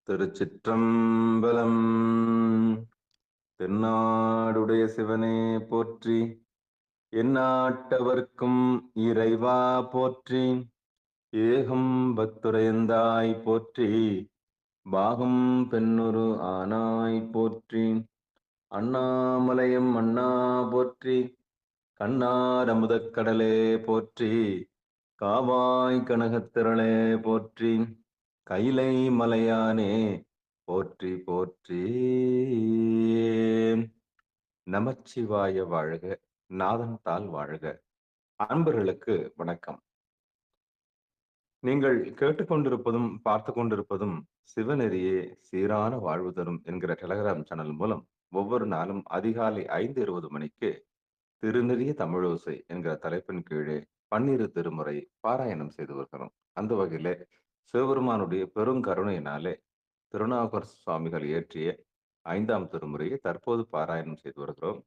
திருச்சிற்றம்பலம். தென்னாடுடைய சிவனே போற்றி, எந்நாட்டவர்க்கும் இறைவா போற்றி, ஏகம் பத்துரையந்தாய் போற்றி, பாகம் பெண்ணுரு ஆனாய் போற்றி, அண்ணாமலையம் அண்ணா போற்றி, கண்ணாரமுதக் கடலே போற்றி, காவாய் கனகத்திரளே போற்றி, கைலை மலையானே போற்றி போற்றி. நமச்சிவாய வாழ்க, நாதன் தாள் வாழ்க. அன்பர்களுக்கு வணக்கம். நீங்கள் கேட்டுக்கொண்டிருப்பதும் பார்த்து கொண்டிருப்பதும் சிவநெறியே சீரான வாழ்வு தரும் என்கிற டெலகிராம் சேனல் மூலம் ஒவ்வொரு நாளும் அதிகாலை 5:20 மணிக்கு திருநெறிய தமிழோசை என்கிற தலைப்பின் கீழே 12 திருமுறை பாராயணம் செய்து வருகிறோம். அந்த வகையிலே சிவபெருமானுடைய பெருங்கருணையினாலே திருநாவுக்கர் சுவாமிகள் இயற்றிய 5ஆம் திருமுறையை தற்போது பாராயணம் செய்து வருகிறோம்.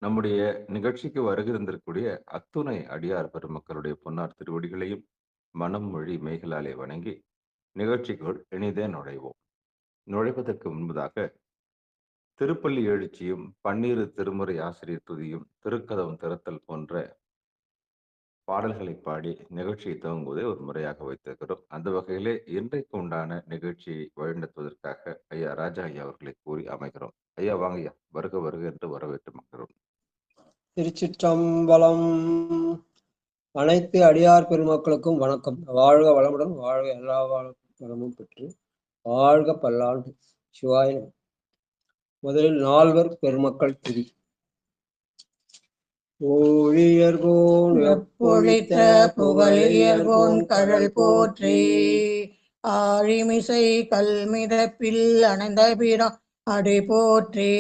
நம்முடைய நிகழ்ச்சிக்கு வருகிருந்திருக்கக்கூடிய அத்துணை அடியார் பெருமக்களுடைய பொன்னார் திருவடிகளையும் மனம் மொழி மெய்களாலே வணங்கி நிகழ்ச்சிக்குள் இனிதே நுழைவோம். நுழைவதற்கு முன்பதாக திருப்பள்ளி எழுச்சியும் 12 திருமுறை ஆசிரியர் துதியும் திருக்கதவம் திறத்தல் போன்ற பாடல்களை பாடி நிகழ்ச்சியை துவங்குவதை ஒரு முறையாக வைத்திருக்கிறோம். அந்த வகையிலே இன்றைக்கு உண்டான நிகழ்ச்சியை வழிநடத்துவதற்காக ஐயா ராஜா ஐயா அவர்களை கூறி அமைகிறோம். ஐயா வாங்க ஐயா, வருக வருக என்று வரவேற்று மக்கிறோம். திருச்சிற்றம்பலம். அனைத்து அடியார் பெருமக்களுக்கும் வணக்கம். வாழ்க வளமுடன், வாழ்க எல்லா வளமும் பெற்று வாழ்க பல்லாண்டு. சிவாய. முதலில் 4 பெருமக்கள் திரி. ஊழியர்கோன் எப்பொழித்த புகழியர்கோன் கடல் போற்றி, ஆழிமிசை கல்மிதப்பில் அணைந்த பீடம் அடி போற்றி,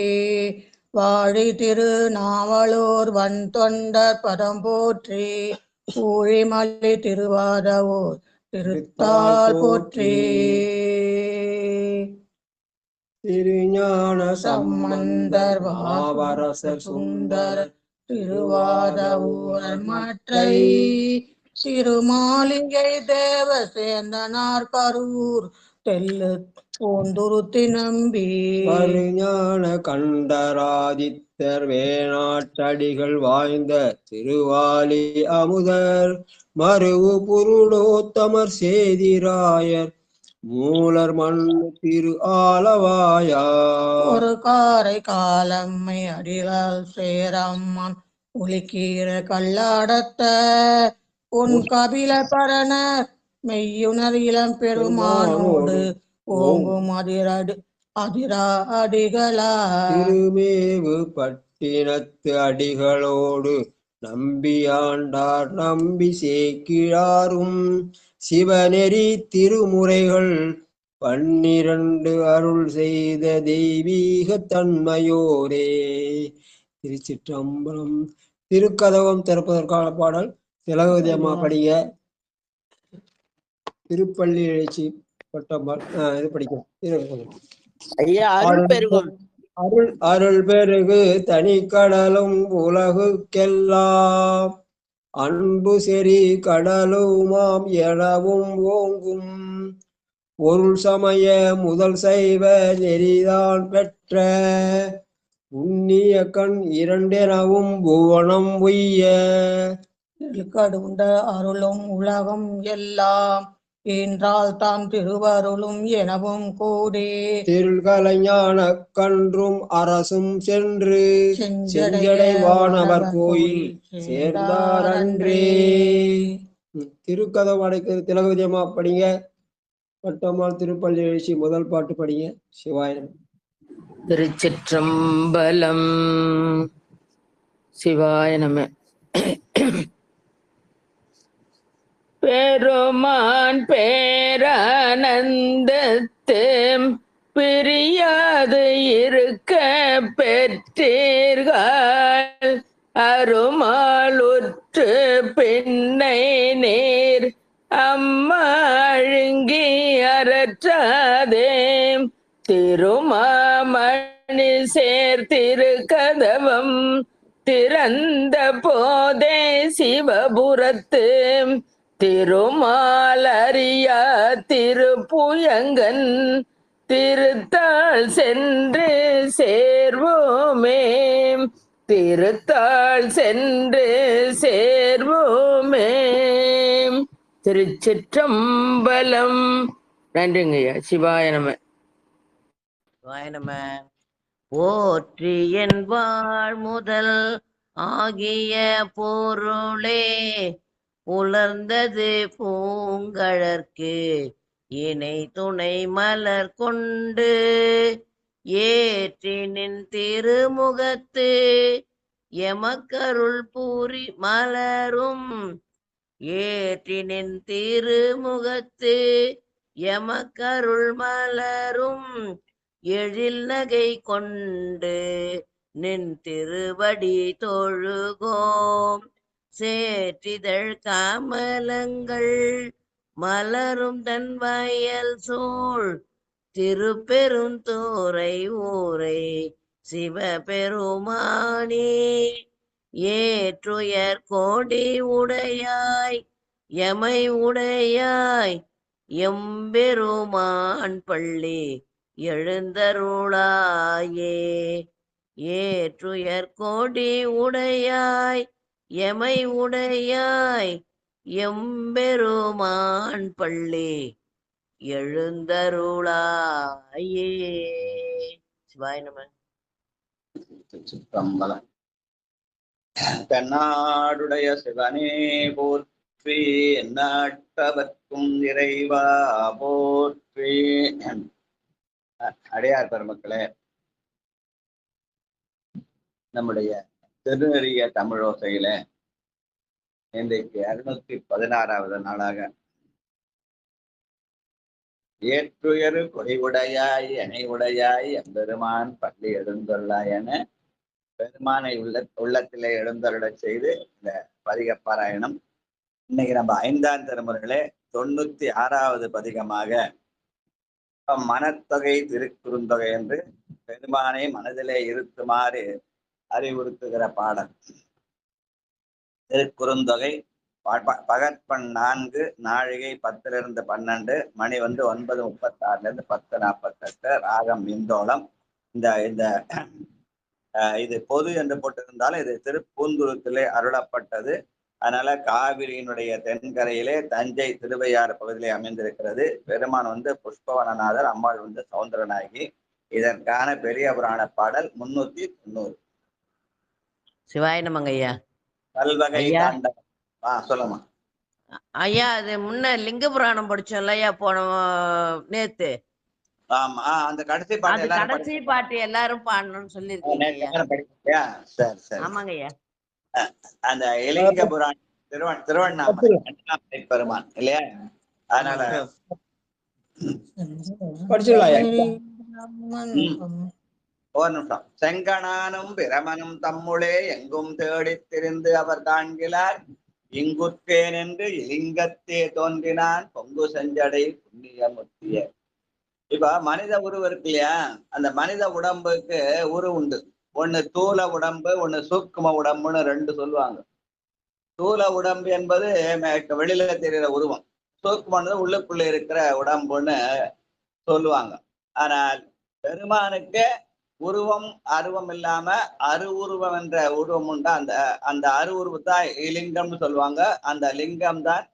வாழி திரு நாவலூர் வன் தொண்டர் பதம் போற்றி, ஊழிமலை திருவாதவூர் திருத்தாள் போற்றி, திருஞான சம்பந்தர் வாவரசர் சுந்தர் திருவாதவூர் மற்றை, திருமாலிகை தேவ சேந்தனார் கரூர் தெல்லு போந்துருத்தி நம்பி, பருஞான கண்டராதித்தர் வேணாட்டடிகள் வாய்ந்த திருவாலி அமுதர் மருவு புருடோத்தமர் சேதிராயர் மூலர் மண் திரு ஆலவாயார், ஒரு காரை காலம்மை அடிகள் சேரம்மன் ஒலிக்கீர கல்லாடத்த உன் கபில பரண மெய்யுணர் இளம் பெருமானோடு ஓங்கும் அதிரா அடிகளா, திருமேவு பட்டினத்து அடிகளோடு நம்பியாண்டார் நம்பி சேக்கிழாரும் சிவநெறி திருமுறைகள் 12 அருள் செய்த தெய்வீக தன்மையோரே. திருச்சிற்றம்பலம். திருக்கதவம் திறப்பதற்கான பாடல் திலகவதியம்மா படிங்க. திருப்பள்ளி எழுச்சி பட்டம்பால் இது படிக்கும். அருள் பெருகு தனி கடலும் உலகுக்கெல்லாம் அன்பு செறி கடலுமாம் எனவும் ஓங்கும் பொருள் சமய முதல் சைவ நெறிதான் பெற்ற உன்னிய கண் 2 எனவும் புவனம் உய்ய, கடுண்ட அருளும் உலகம் எல்லாம் என்றால் தாம் திருவருளும் எனவும் கூடி, திருள்கலைஞான கன்றும் அரசும் சென்று செஞ்சடை வானவர் கோயில் சேர்ந்தாரன்றே. திருக்கதம் அடைக்க திலகவதியம்மா படிங்க. பட்டம்மாள் திருப்பள்ளி எழுச்சி முதல் பாட்டு படிங்க. சிவாயம். திருச்சிற்றம்பலம். சிவாய நம. பெருமான் பேரானந்தத்து பிரியாது இருக்க பெற்றீர்கள், அருமாளுற்று பின்னை நேர் அம்மாழுங்கி அறற்றாதே, திருமாமணி சேர்த்திருக்கதவம் திறந்த போதே சிவபுரத்து திருமாலறிய திருப்புயங்கன் திருத்தாள் சென்று சேர்வோமே, திருத்தாள் சென்று சேர்வோமே. திருச்சிற்றம்பலம். நன்றிங்கய்யா. சிவாய நம. சிவாய நம. போற்றி என் வாழ் முதல் ஆகிய பொருளே, உலர்ந்தது பூங்கழற்கு இணை துணை மலர் கொண்டு, ஏற்றி நின் திருமுகத்து எமக்கருள் பூரி மலரும், ஏற்றி நின் திருமுகத்து எமக்கருள் மலரும், எழில் நகை கொண்டு நின் திருவடி தொழுகோம். சேற்றிதழ் கமலங்கள் மலரும் தன் வயல் சூழ் திருப்பெருந்துறை ஊரை சிவபெருமானே, ஏற்றுயர் கோடி உடையாய் எமை உடையாய் எம்பெருமான் பள்ளி எழுந்தருளாயே. ஏற்றுயர் கோடி உடையாய் எமை உடையாய் எம்பெருமான் பள்ளி எழுந்தருளாயே. சிவாய நம. சிற்றம்பலம். தென்னாடுடைய சிவனே போற்றி, எந்நாட்டவர்க்கும் இறைவா போற்றி. அடையார் பெருமக்களே, நம்முடைய திருநெறிய தமிழோசையில இன்றைக்கு 616வது நாளாக ஏற்றுயரு கொடிவுடையாய் எனை உடையாய் எம்பெருமான் பள்ளி எழுந்துள்ளாய் என பெருமானை உள்ளத்திலே எழுந்தருள செய்து இந்த பதிக பாராயணம். இன்னைக்கு நம்ம 5ஆம் திருமுறைகளே 96வது பதிகமாக மனத்தொகை திருக்குறுந்தொகை என்று பெருமானை மனதிலே இருத்துமாறு அறிவுறுத்துகிற பாடல். திருக்குறுந்தொகை பகற்பன் 4, நாழிகை 10-12, மணி 9:36 10:48, ராகம் இந்தோளம். இந்த இது பொது என்று போட்டிருந்தாலும் இது திருப்பூந்துருத்திலே அருளப்பட்டது. அதனால காவிரியினுடைய தென்கரையிலே தஞ்சை திருவையாறு பகுதியிலே அமைந்திருக்கிறது. பெருமான் புஷ்பவனநாதர், அம்மாள் சௌந்தரநாயகி. இதற்கான பெரிய புராண பாடல் 390. சிவாய நமங்க ஐயா. பல்வகை தாண்டம். சொல்லுமா ஐயா. அது முன்ன லிங்க புராணம் படிச்சோம்ல ஐயா போன நேத்து. ஆமா, அந்த கடைசி பாட்டு கடைசி பாட்டு எல்லாரும் பாடணும்னு சொல்லிருக்கீங்க. சரி சரி. ஆமாங்க ஐயா. அந்த இலிங்க புராணம் திருவண்ணாமலை பெருமான் இல்லையா? அதனால ஒரு நிமிஷம். செங்கணானும் பிரமனும் தம்முளே எங்கும் தேடித் திரிந்து அவர் காண்கிறார், இங்குற்றேன் என்று இலிங்கத்தே தோன்றினான் பொங்கு செஞ்சடை புண்ணியமுத்திய. இப்ப மனித உருவம் இருக்கு இல்லையா? அந்த மனித உடம்புக்கு உருவு உண்டு. ஒண்ணு தூல உடம்பு, ஒண்ணு சூக்கும உடம்புன்னு 2 சொல்லுவாங்க. தூல உடம்பு என்பது வெளியில தெரிகிற உருவம், சூக்குமன்றது உள்ளுக்குள்ள இருக்கிற உடம்புன்னு சொல்லுவாங்க. ஆனால் பெருமானுக்கு உருவம் அருவம் இல்லாம அருவுருவம் என்ற உருவம் உண்டு. அந்த அருவுருவத்தான் லிங்கம்னு சொல்லுவாங்க. அந்த லிங்கம் தான்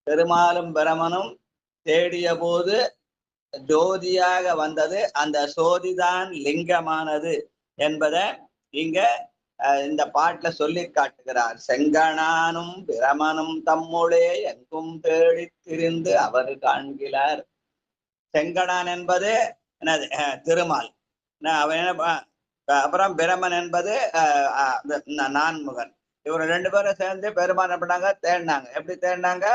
பெருமாளும் பிரமனும் தேடிய போது ஜோதியாக வந்தது. அந்த சோதிதான் லிங்கமானது என்பதை இங்க இந்த பாட்டுல சொல்லி காட்டுகிறார். செங்கணானும் பிரமனும் தம்முளே எங்கும் தேடி திரிந்து அவர் காண்கிறார். செங்கணான் என்பது என்னது? திருமால். அப்புறம் பிரமன் என்பது நான்முகன். இவங்க 2 பேரும் சேர்ந்து பெருமான் என்ன பண்ணாங்க? தேடினாங்க. எப்படி தேடினாங்க?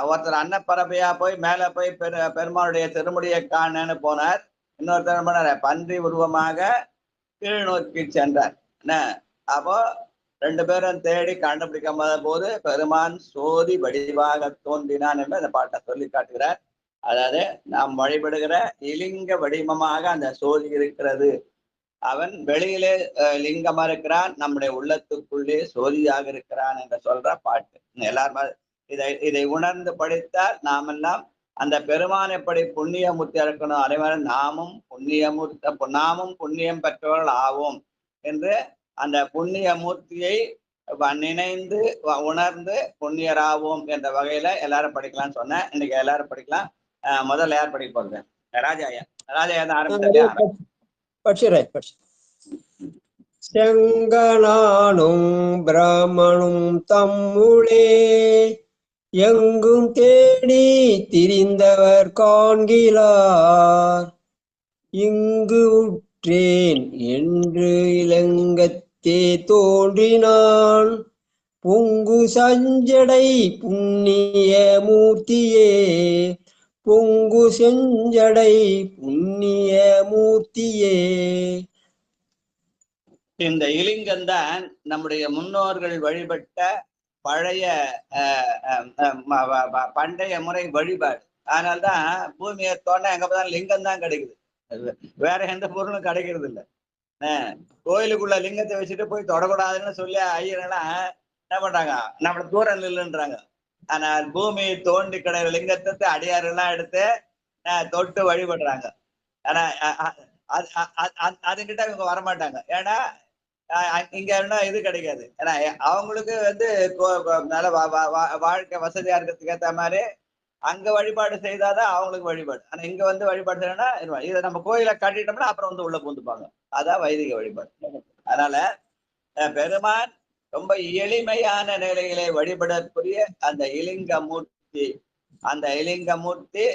ஒருத்தர் அன்னப்பறவையா போய் மேல போய் பெருமானுடைய திருமுடியை காணன்னு போனார். இன்னொருத்தர் என்ன பண்ணார்? பன்றி உருவமாக கீழ் நோக்கி சென்றார். அப்போ 2 பேரும் தேடி கண்டுபிடிக்காம போது பெருமான் சோதி வடிவாக தோன்றினான் என்று அந்த பாட்டை சொல்லி காட்டுகிறார். அதாவது நாம் வழிபடுகிற இலிங்க வடிவமாக அந்த சோதி இருக்கிறது. அவன் வெளியிலே லிங்கமா இருக்கிறான், நம்முடைய உள்ளத்துக்குள்ளே சோதியாக இருக்கிறான் என்று சொல்ற பாட்டு. எல்லாரும் இதை உணர்ந்து படித்தால் நாமெல்லாம் அந்த பெருமான் எப்படி புண்ணியமூர்த்தி இருக்கணும், அதே மாதிரி நாமும் புண்ணியம் பெற்றவர்கள் ஆவோம் என்று அந்த புண்ணியமூர்த்தியை நினைந்து உணர்ந்து புண்ணியராவோம் என்ற வகையில எல்லாரும் படிக்கலாம்னு சொன்னேன். இன்னைக்கு எல்லாரும் படிக்கலாம். முதல்ல யார் படிக்க போறது? ராஜாயா தான் ஆரம்பிச்சிருக்கா? செங்கனானும் பிராமணும் தம்முளே எங்கும் தேடி திரிந்தவர் காண்கிலார். இங்கு உற்றேன் என்று இலங்கத்தே தோன்றினான் பொங்கு சஞ்சடை புண்ணிய மூர்த்தியே. பொங்கு செஞ்சடை புண்ணிய மூர்த்தியே. இந்த இலிங்கம்தான் நம்முடைய முன்னோர்கள் வழிபட்ட பழைய பண்டைய முறை வழிபாடு. அதனால்தான் பூமியை தோண்ட எங்க பார்த்தாலும் லிங்கம் தான் கிடைக்குது, வேற எந்த பொருளும் கிடைக்கிறது இல்லை. கோயிலுக்குள்ள லிங்கத்தை வச்சுட்டு போய் தொடக்கூடாதுன்னு சொல்லி ஐயரெல்லாம் என்ன பண்றாங்க, நம்ம தூரம் நில்லுன்றாங்க. ஆனால் பூமியை தோண்டி கிடைக்கிற லிங்கத்தை அடியாரெல்லாம் எடுத்து தொட்டு வழிபடுறாங்க. ஆனா அதுகிட்ட இவங்க வரமாட்டாங்க. ஏன்னா இங்க இது கிடைக்காது. ஏன்னா அவங்களுக்கு நல்ல வாழ்க்கை வசதியா இருக்கிறதுக்கு ஏற்ற மாதிரி அங்க வழிபாடு செய்தாதான் அவங்களுக்கு வழிபாடு. ஆனா இங்க வழிபாடு செய்யணும்னா இதை நம்ம கோயிலை கட்டிட்டோம்னா அப்புறம் உள்ள பூந்துப்பாங்க. அதான் வைதிக வழிபாடு. அதனால பெருமான் ரொம்ப எளிமையான நிலைகளை வழிபடக்கூடிய அந்த இலிங்கமூர்த்தி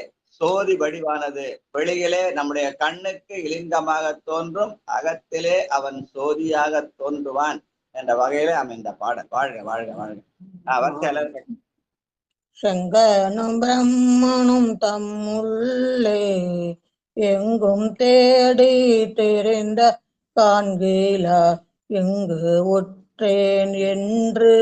சோதி வடிவானது. வெளியிலே நம்முடைய கண்ணுக்கு இலிங்கமாக தோன்றும், அகத்திலே அவன் சோதியாக தோன்றுவான் என்ற வகையிலே அமைந்த பாடல். வாழ்க வாழ்க வாழ்க. செங்கனும் பிரம்மனும் தம்முள்ளே எங்கும் தேடி தெரிந்த காண்கிலா. இங்கு உற்றேன் என்று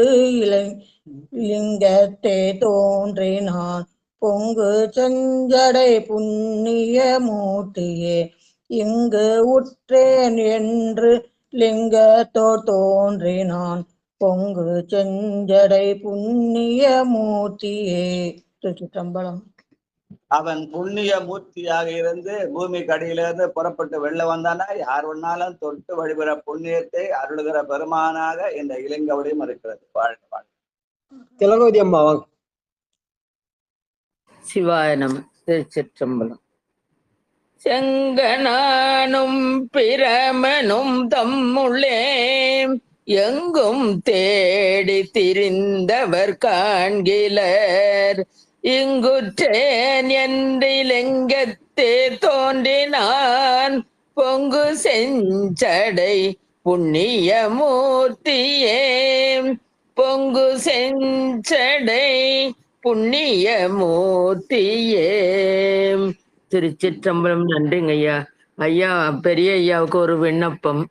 லிங்கத்தே தோன்றினான் பொங்கு செஞ்சடை புண்ணிய மூர்த்தியே. இங்கு உற்றேன் என்று லிங்கத்தோர் தோன்றினான் பொங்கு செஞ்சடை புண்ணிய மூர்த்தியே. திருச்சிற்றம்பலம். அவன் புண்ணிய மூர்த்தியாக இருந்து பூமி கடியிலிருந்து புறப்பட்டு வெளில வந்தானா யார் ஒன்னாலும் தொட்டு வழிபெற புண்ணியத்தை அருளுகிற பெருமானாக இந்த இலிங்கவடியும் இருக்கிறது. வாழ்க வாழ்க. திலகவதி அம்மா வாங்க. சிவாய நம. திருச்சிற்றம்பலம். செங்கனானும் பிரமனும் தம்முள்ளே எங்கும் தேடி திரிந்தவர் காண்கிலர். இங்குற்றேன் என்றிலங்கத்தே தோன்றினான் பொங்கு செஞ்சடை புண்ணிய மூர்த்தியே. பொங்கு செஞ்சடை புண்ணிய மூர்த்தியே. திருச்சிற்றம்பலம். நன்றிங்க ஐயா. ஐயா, பெரிய ஐயாவுக்கு ஒரு விண்ணப்பம்.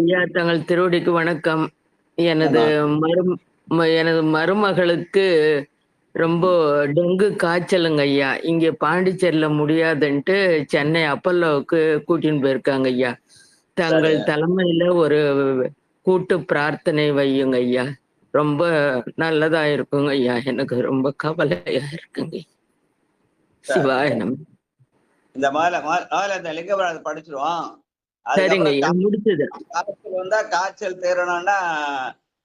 ஐயா, தங்கள் திருவடிக்கு வணக்கம். எனது மருமகளுக்கு ரொம்ப டெங்கு காய்ச்சலுங்க ஐயா. இங்க பாண்டிச்சேரியில முடியாதுன்ட்டு சென்னை அப்பல்லோவுக்கு கூட்டின்னு போயிருக்காங்க ஐயா. தங்கள் தலைமையில ஒரு கூட்டு பிரார்த்தனை வையுங்க ஐயா. ரொம்ப நல்லதா இருக்குங்க ஐயா. எனக்கு ரொம்ப கவலையா இருக்குங்க. சிவாய நம. இந்த இந்த லிங்கபுராணத்தை படிச்சிருவோம். சரிங்க ஐயா, முடிச்சது. காய்ச்சல் தேரணும்னா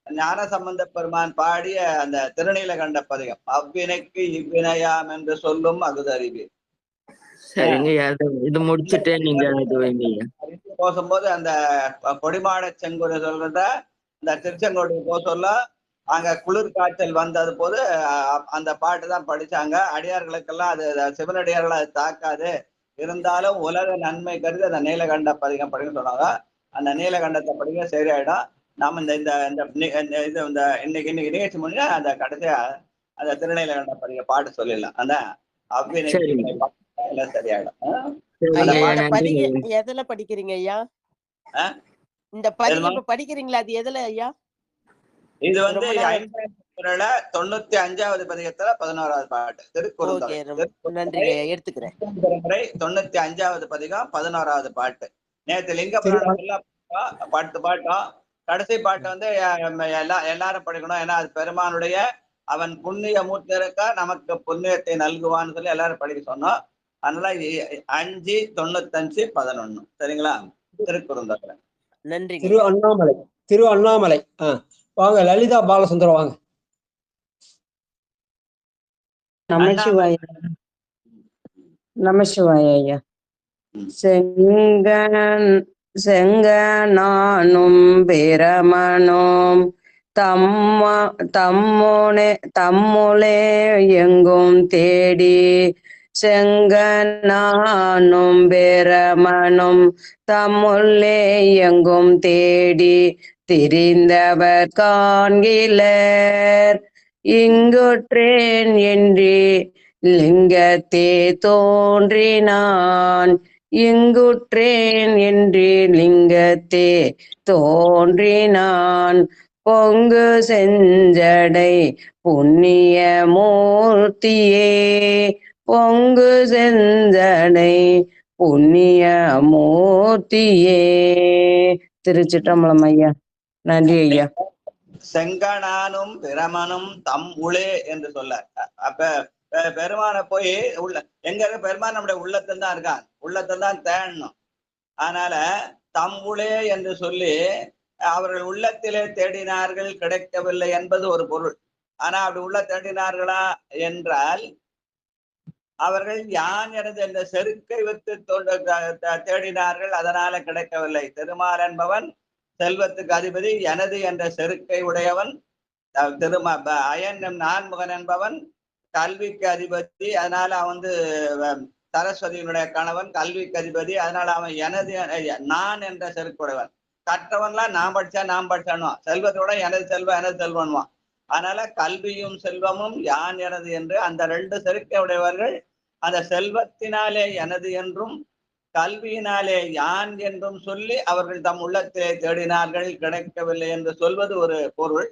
ஞான சம்பந்த பெருமான் பாடிய அந்த திருநீலகண்ட பதிகம், அவ்வினைக்கு இவ்வினையாம் என்று சொல்லும் அகுதறிவு. சரிங்க ஐயா, இது முடிச்சுட்டே நீங்க இது வைங்க ஐயா. போகும்போது அந்த கொடிமாட செங்குறை சொல்கின்ற இந்த திருச்செங்கோடு போக சொல்ல அங்க குளிர் காய்ச்சல் வந்தது போது அந்த பாட்டு தான் படிச்சாங்க. அடியார்களுக்கெல்லாம் அது சிவனடியார்கள் அது தாக்காது, இருந்தாலும் உலக நன்மை கருதி அந்த நீலகண்ட பதிகம் படிக்க சொன்னாங்க. அந்த நீலகண்டத்தை படிக்க சரியாயிடும். நாம இன்னைக்கு நிகழ்ச்சி முடிஞ்சா அந்த கடைசியா அந்த திருநீலகண்ட பதிக பாட்டு சொல்லிடலாம். அந்த அவ்வினை சரியாயிடும். எதுல படிக்கிறீங்க ஐயா? இந்த பதிகம் படிக்கிறீங்களா? அது எதுல ஐயா? இது 95வது பதிகத்துல 11வது பாட்டு, திருக்குறள். எடுத்துக்கிறேன். 95வது பதிகம் 11வது பாட்டு. நேற்று லிங்க புராணம் பாட்டு பாட்டோம். கடைசி பாட்டு எல்லாரும் படிக்கணும். ஏன்னா அது பெருமானுடைய அவன் புண்ணிய மூர்த்தி இருக்கா, நமக்கு புண்ணியத்தை நல்குவான்னு சொல்லி எல்லாரும் படிக்க சொன்னோம். அதனால 5 95 11 சரிங்களா? திருக்குறந்தத்துல. நன்றிங்க திரு அண்ணாமலை. திரு அண்ணாமலை. வாங்க லலிதா பாலசுந்தரம் வாங்க. நமசிவாய. நமசிவாய ஐயா. செங்கனானும் பிரமனும் தம்முளே எங்கும் தேடி செங்கனானும் பிரமனும் தம்முள்ளே எங்கும் தேடி திரிந்தவர் காண்கிலர் இங்குற்றேன் என்று லிங்கத்தே தோன்றினான் இங்குற்றேன் என்று லிங்கத்தே தோன்றினான் பொங்கு செஞ்சடை புண்ணிய மூர்த்தியே பொங்கு செஞ்சடை புண்ணிய மூர்த்தியே. திருச்சிற்றம்பலம் ஐயா. நன்றி ஐயா. செங்கனானும் பிரமனும் தம் உளே என்று சொல்ல. அப்ப பெருமான போய் உள்ள எங்க இருக்க பெருமான் நம்முடைய உள்ளத்தில் தான் இருக்கான், உள்ளத்தில் தான் தேடணும். அதனால தம் உளே என்று சொல்லி அவர்கள் உள்ளத்திலே தேடினார்கள், கிடைக்கவில்லை என்பது ஒரு பொருள். ஆனா அப்படி உள்ள தேடினார்களா என்றால் அவர்கள் யான் எனது என்ற செருக்கை வைத்து தேடினார்கள், அதனால கிடைக்கவில்லை. திருமால் என்பவன் செல்வத்துக்கு அதிபதி, எனது என்ற செருக்கை உடையவன். அயன் நான்முகன் என்பவன் கல்விக்கு அதிபதி, அதனால அவன் சரஸ்வதியினுடைய கணவன், கல்விக்கு அதிபதி, அதனால அவன் எனது நான் என்ற செருக்குடையவன். கற்றவன்லாம் நான் படிச்சானுவான், செல்வத்தோட எனது செல்வன்வான். அதனால கல்வியும் செல்வமும் யான் எனது என்று அந்த 2 செருக்கை உடையவர்கள் அந்த செல்வத்தினாலே எனது என்றும் கல்வியினாலே யான் என்றும் சொல்லி அவர்கள் தம் உள்ளத்திலே தேடினார்கள், கிடைக்கவில்லை என்று சொல்வது ஒரு பொருள்.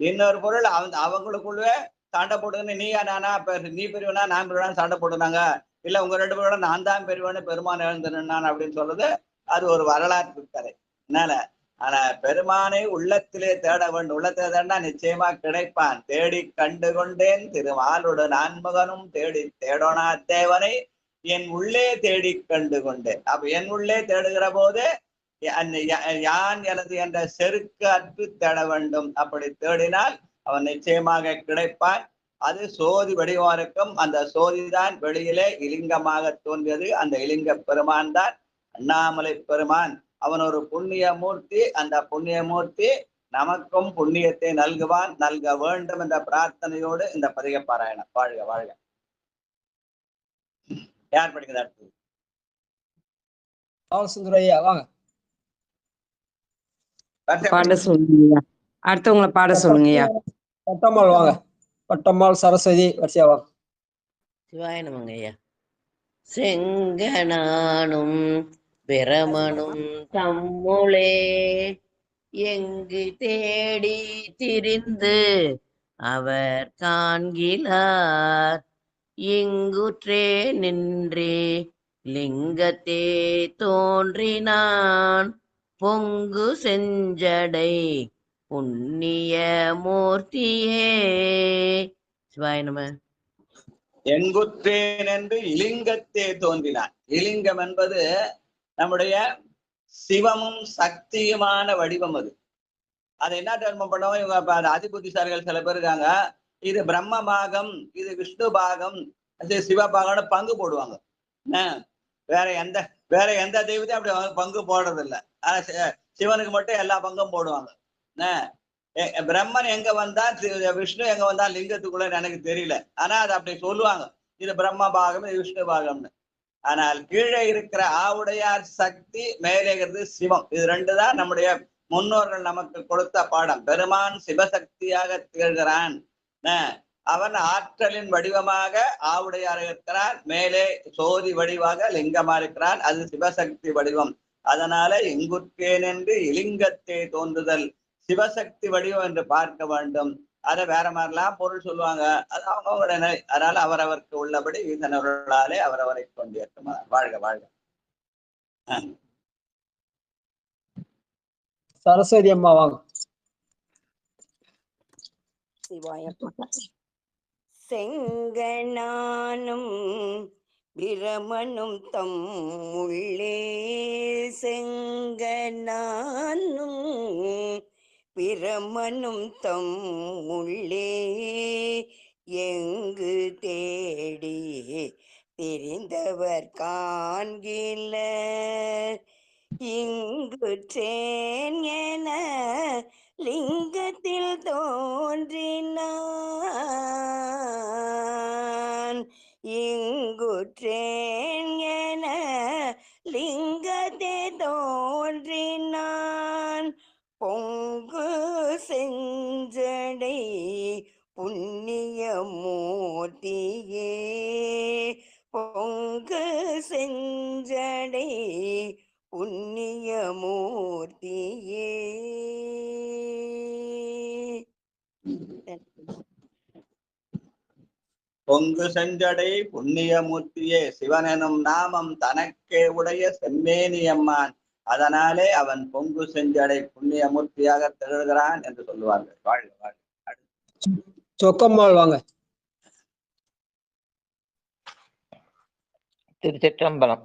இன்னொரு பொருள் அவங்களுக்குள்ளே சண்டை போட்டுன்னு நீயா நானா, நீ பெரியவனா நான் பெரியவனா சண்டை போட்டுனாங்க, இல்ல உங்க 2 பேரோட நான் தான் பெரியவனு பெருமான் எழுந்திருந்தான் அப்படின்னு சொல்றது அது ஒரு வரலாற்று கதை. அதனால ஆனா பெருமானை உள்ளத்திலே தேட வேண்டும். உள்ளத்திலே தேடா நிச்சயமா கிடைப்பான். தேடி கண்டு கொண்டேன் திருமாலுடன் நான்முகனும் தேடி தேடோனா தேவனை என் உள்ளே தேடி கண்டு கொண்டேன். அப்ப என் உள்ளே தேடுகிற போது யான் எனது என்ற செருக்கு அற்று தேட வேண்டும். அப்படி தேடினால் அவன் நிச்சயமாக கிடைப்பான். அது சோதி வடிவம் இருக்கும். அந்த சோதிதான் வெளியிலே இலிங்கமாக தோன்றியது. அந்த இலிங்க பெருமான் தான் அண்ணாமலை பெருமான். அவன் ஒரு புண்ணிய மூர்த்தி. அந்த புண்ணிய மூர்த்தி நமக்கும் புண்ணியத்தை நல்குவான், நல்க வேண்டும் என்ற பிரார்த்தனையோடு இந்த பதிக பாராயணம். வாழ்க வாழ்க. யார் படிக்கிறார்? பாலசுந்தரையா வாங்க. பாட சொல்லுங்க. அடுத்தவங்களை பாட சொல்லுங்கய்யா. பட்டம்மாள் வாங்க. பட்டம்மாள் சரஸ்வதி வரிசையா வாங்க. சிவாய நமங்க ஐயா. செங்கனானும் பிரமனும் தம்முளே எங்கு தேடி திரிந்து அவர் காண்கிலார் இங்குற்றே நின்றே லிங்கத்தே தோன்றினான் பொங்கு செஞ்சடை புண்ணிய மூர்த்தியே. சிவாய நம. எங்குற்றேன் என்று இலிங்கத்தே தோன்றினான். இலிங்கம் என்பது நம்முடைய சிவமும் சக்தியுமான வடிவம். அது என்ன தர்மம் பண்ணுவோம் இவங்க அதிபுத்திசாலிகள் சில பேர் இருக்காங்க, இது பிரம்ம பாகம், இது விஷ்ணு பாகம், இது சிவபாகம்னு பங்கு போடுவாங்க. வேற எந்த தெய்வத்தையும் அப்படி பங்கு போடுறது இல்லை. ஆனா சிவனுக்கு மட்டும் எல்லா பங்கும் போடுவாங்க. பிரம்மன் எங்க வந்தா விஷ்ணு எங்க வந்தா லிங்கத்துக்குள்ள எனக்கு தெரியல. ஆனா அது அப்படி சொல்லுவாங்க, இது பிரம்ம பாகம், இது விஷ்ணு பாகம்னு. ஆனால் கீழே இருக்கிற ஆவுடையார் சக்தி, மேலே இருக்கிறது சிவம். இது 2 தான் நம்முடைய முன்னோர்கள் நமக்கு கொடுத்த பாடம். பெருமான் சிவசக்தியாக திகழ்கிறான். அவன் ஆற்றலின் வடிவமாக ஆவுடையார் இருக்கிறான், மேலே சோதி வடிவாக லிங்கமா இருக்கிறான். அது சிவசக்தி வடிவம். அதனால இங்குற்றேன் என்று இலிங்கத்தை தோன்றுதல் சிவசக்தி வடிவம் என்று பார்க்க வேண்டும். அதை வேற மாதிரிலாம் பொருள் சொல்லுவாங்க. அது அவங்களுடைய நிலை. அதனால அவரவருக்கு உள்ளபடி இதனர்களாலே அவரவரை கொண்டிருக்குமா. வாழ்க வாழ்க. சரஸ்வதி அம்மா வாங்க. சிவாய செங்கனானும் பிரமனும் தம் உள்ளே செங்கனானும் பிரமனும் தம் உள்ளே எங்கு தேடி தெரிந்தவர் காண்கில இங்குற்றேன் என லிங்கத்தில் தோன்றினான் இங்குற்றேன் என லிங்கத்தே தோன்றினான் பொங்கு செஞ்சடை புண்ணிய மூர்த்தியே பொங்கு செஞ்சடை புண்ணிய மூர்த்தியே. பொங்கு செஞ்சடை புண்ணியமூர்த்தியே சிவனெனும் நாமம் தனக்கே உடைய செம்மேனியம்மான், அதனாலே அவன் பொங்கு செஞ்சடை புண்ணியமூர்த்தியாக திகழ்கிறான் என்று சொல்லுவார்கள். வாழ்க வாழ்க. சொக்கம்மாள் வாங்க. திருச்சிற்றம்பலம்.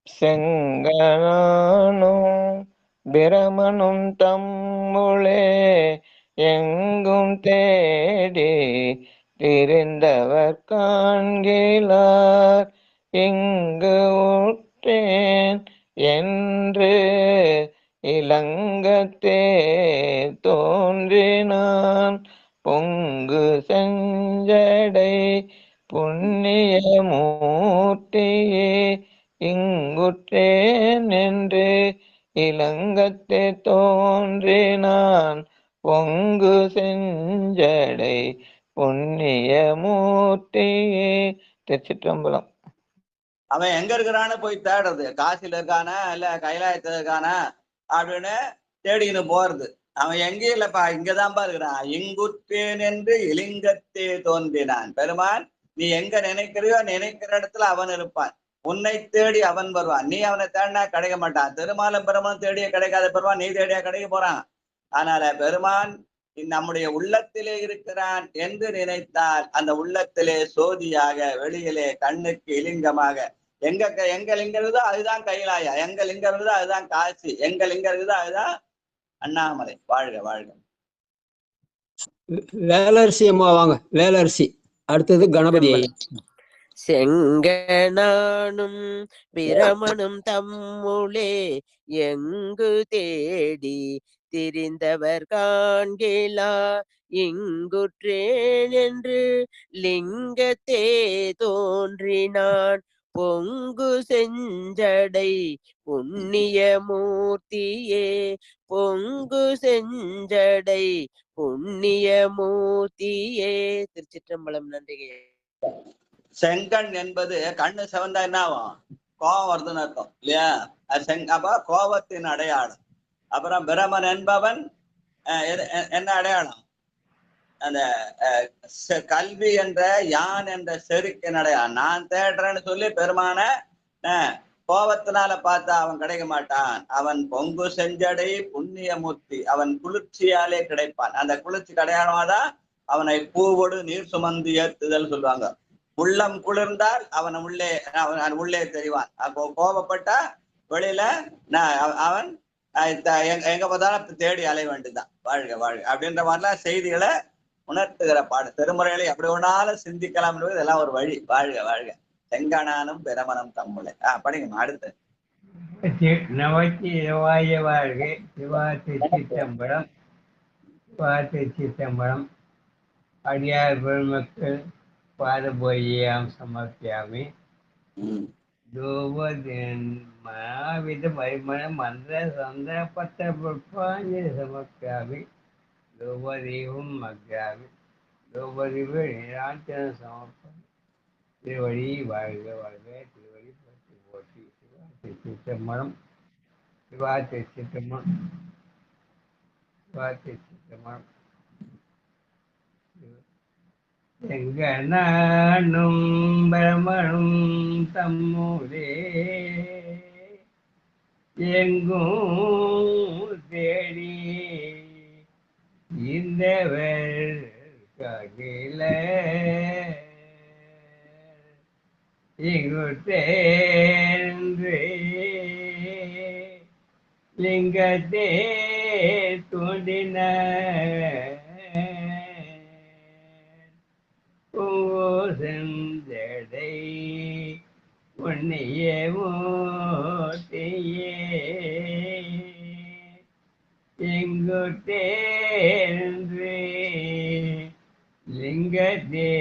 செங்கனானும் பிரமனும் தம்முளே எங்கும் தேடி திரிந்தவர் காண்கிலார் இங்கு உற்றேன் என்று இலங்கத்தே தோன்றினான் பொங்கு செஞ்சடை புண்ணிய மூர்த்தியே இங்குற்றேன் என்று இலங்கத்தே தோன்றினான் பொங்கு செஞ்சடை புண்ணிய மூர்த்தியே. திருச்சிற்றம்பலம். அவன் எங்க இருக்கிறான்னு போய் தேடுறது, காசில இருக்கானா இல்ல கைலாயத்துல இருக்கானா அப்படின்னு தேடின்னு போறது. அவன் எங்கேயும் இல்லப்பா, இங்கதான்ப்பா இருக்கிறான். இங்குற்றேன் என்று இலிங்கத்தே தோன்றினான். பெருமான் நீ எங்க நினைக்கிறியோ நினைக்கிற இடத்துல அவன் இருப்பான். உன்னை தேடி அவன் வருவான். நீ அவனை தேடினா கிடைக்க மாட்டான். திருமாலும் பெருமான் தேடிய கிடைக்காத பெருமான் நீ தேடியா கிடைக்க போறான். அதனால பெருமான் நம்முடைய உள்ளத்திலே இருக்கிறான் என்று நினைத்தால் அந்த உள்ளத்திலே சோதியாக, வெளியிலே கண்ணுக்கு இலிங்கமாக, எங்க லிங்கம் இருக்குதோ அதுதான் கைலாயா, எங்க லிங்கம் இருக்குதோ அதுதான் காசி, எங்க லிங்கம் இருக்குதோ அதுதான் அண்ணாமலை. வாழ்க வாழ்க. வேலரசி அம்மா வாங்க. வேலரசி. அடுத்தது கணபதி. செங்கனானும் பிரமனும் தம்முளே எங்கு தேடி திரிந்தவர் காண்கிலா இங்குற்றேன் என்று லிங்கத்தே தோன்றினான் பொங்கு செஞ்சடை புண்ணிய மூர்த்தியே பொங்கு செஞ்சடை புண்ணிய மூர்த்தியே. திருச்சிற்றம்பலம். நன்றி. செங்கண் என்பது கண்ணு சிவந்தா என்ன ஆகும்? கோபம் வருதுன்னு அர்த்தம் இல்லையா? அப்ப கோபத்தின் அடையாளம். அப்புறம் பிரமன் என்பவன் என்ன அடையாளம்? அந்த கல்வி என்ற யான் என்ற செருக்கின் அடையாளம். நான் தேடுறேன்னு சொல்லி பெருமான கோபத்தினால பார்த்தா அவன் கிடைக்க மாட்டான். அவன் பொங்கு செஞ்சடை புண்ணியமூர்த்தி, அவன் குளிர்ச்சியாலே கிடைப்பான். அந்த குளிர்ச்சி அடையாளமாதான் அவனை பூவோடு நீர் சுமந்து ஏத்துதல் சொல்லுவாங்க. உள்ளம் குளிர்ந்தால் அவன் உள்ளே தெரிவான். அப்போ கோபப்பட்டா வெளியில அவன் எங்க பார்த்தாலும் தேடி அலைய வேண்டியதுதான். வாழ்க வாழ்க அப்படின்ற மாதிரிலாம் செய்திகளை உணர்த்துகிற பாடு. திருமுறைகளை எப்படி ஒன்னாலும் சிந்திக்கலாம் என்பது இதெல்லாம் ஒரு வழி. வாழ்க வாழ்க. செங்கனானும் பிரமனும் தம்முளை. படிங்க அடுத்து. நமக்கு சிவாய வாழ்க. சிவாத்திச்சித்தம்பரம். சிவாத்திச்சித்தம்பரம். அடியார் பெருமக்கள் பாதபோயாம் சமர்ப்பியாமி. வித பரிமள மந்திர சந்திர பத்திர புஷ்பாஞ்சலி சமர்ப்பியாமி. தூபதீபம் மக்யாமி. தூபதீப நீராஞ்சன சமர்ப்பணம். திருவடி வாழ்க வாழ்க. திருவடி போற்றி போற்றி. சிவாத்திச்சித்தம்பரம். சிவாத்திச்சித்தம்பரம். சிவாத்திச்சித்தம்பரம். செங்கனானும் பிரமனும் தம்முளே எங்கும் தேடி இந்தவர் காகில இங்குற்றே லிங்கத்தே தோன்றின செஞ்சடை உன்னைய மூர்த்தியே எங்குற்றே லிங்கத்தே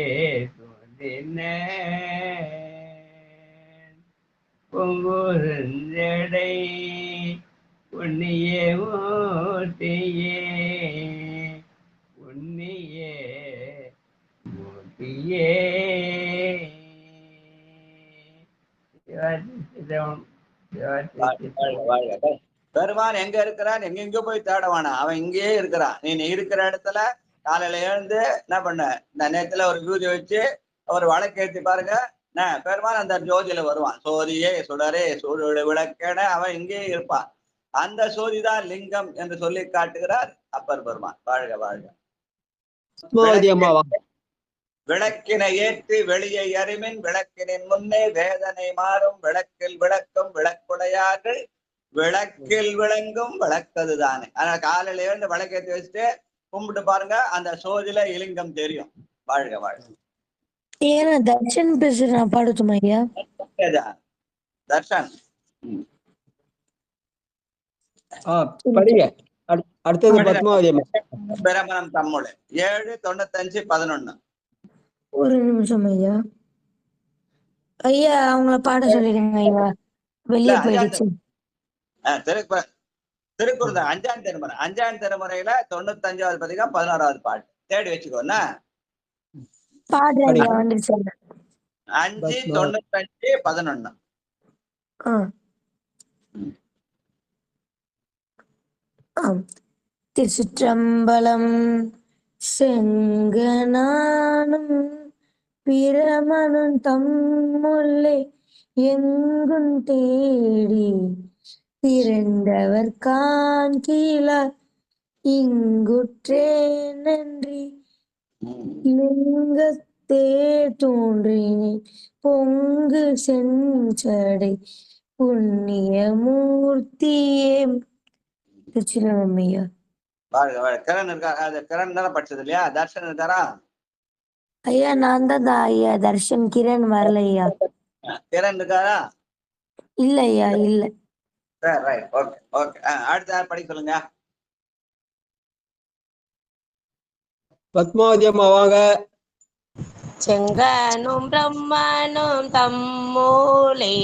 தோன்றின பொங்குசெஞ்சடை உன்னியே மூர்த்தியே உன்னியே மூர்த்தியே. பெருமான் எங்க இருக்கிறான்? எங்கெங்க போய் தேடவானா, அவன் இங்கேயே இருக்கிறான். நீ இருக்கிற இடத்துல காலையில எழுந்து என்ன பண்ண, இந்த நேரத்துல ஒரு பூஜை வச்சு ஒரு வழக்கேற்றி பாருங்க, பெருமான் அந்த ஜோதியில வருவான். சோதியே சுடரே சூழ விளக்கென அவன் இங்கேயே இருப்பான். அந்த சோதிதான் லிங்கம் என்று சொல்லி காட்டுகிறார் அப்பர் பெருமான். வாழ்க வாழ்க. விளக்கினை ஏற்றி வெளியை அறிமின் விளக்கினின் முன்னே வேதனை மாறும் விளக்கில் விளக்கும் விளக்குடையார்கள் விளக்கில் விளங்கும் விளக்கது தானே. ஆனா காலையில இருந்து விளக்கேற்றி வச்சுட்டு கும்பிட்டு பாருங்க, அந்த சோதியில இலிங்கம் தெரியும். வாழ்க வாழ்க. தர்ஷன் பேசுறேன், பாடட்டுமா ஐயா? தர்ஷன் படிங்க. அடுத்தது பத்மாவதி அம்மா. பிரமணம் தம்முளை 7:95-11. ஒரு நிமிஷம் ஐயா. ஐயா அவங்கள பாட சொல்லிடுங்க ஐயா, வெளியே போயிடுச்சு. திருக்குறள் 5ஆம் திருமுறை 5ஆம் திருமுறையில 95வது பதிகம் 11வது பாட்டு தேடி வச்சுக்கோண்ணா. பாடுறேன் ஐயா, வந்துருச்சு. 5:95-11. திருச்சிற்றம்பலம். செங்கனானும் பிரமனும் தம்முள்ளே எங்கும் தேடி திரண்டவர் காண்கிலார் இங்குற்றே நன்றி லிங்கத்தே தோன்றினேன் பொங்கு செஞ்சடை புண்ணிய மூர்த்தியே. திருச்சிலமையா. கிரண் இருக்கா? கிரண் தானே படிச்சது இல்லையா? தர்ஷன் இருக்காரா? ஐயா நான் தான் ஐயா தர்ஷன். கிரண் வரல ஐயா. கிரண் இருக்காரா? இல்ல ஐயா இல்ல. சரி ரைட், ஓகே ஓகே. அடுத்த யார் படிக்க சொல்லுங்க. பத்மாவதி அம்மா வாங்க. செங்கனும் பிரம்மனும் தம்மூலே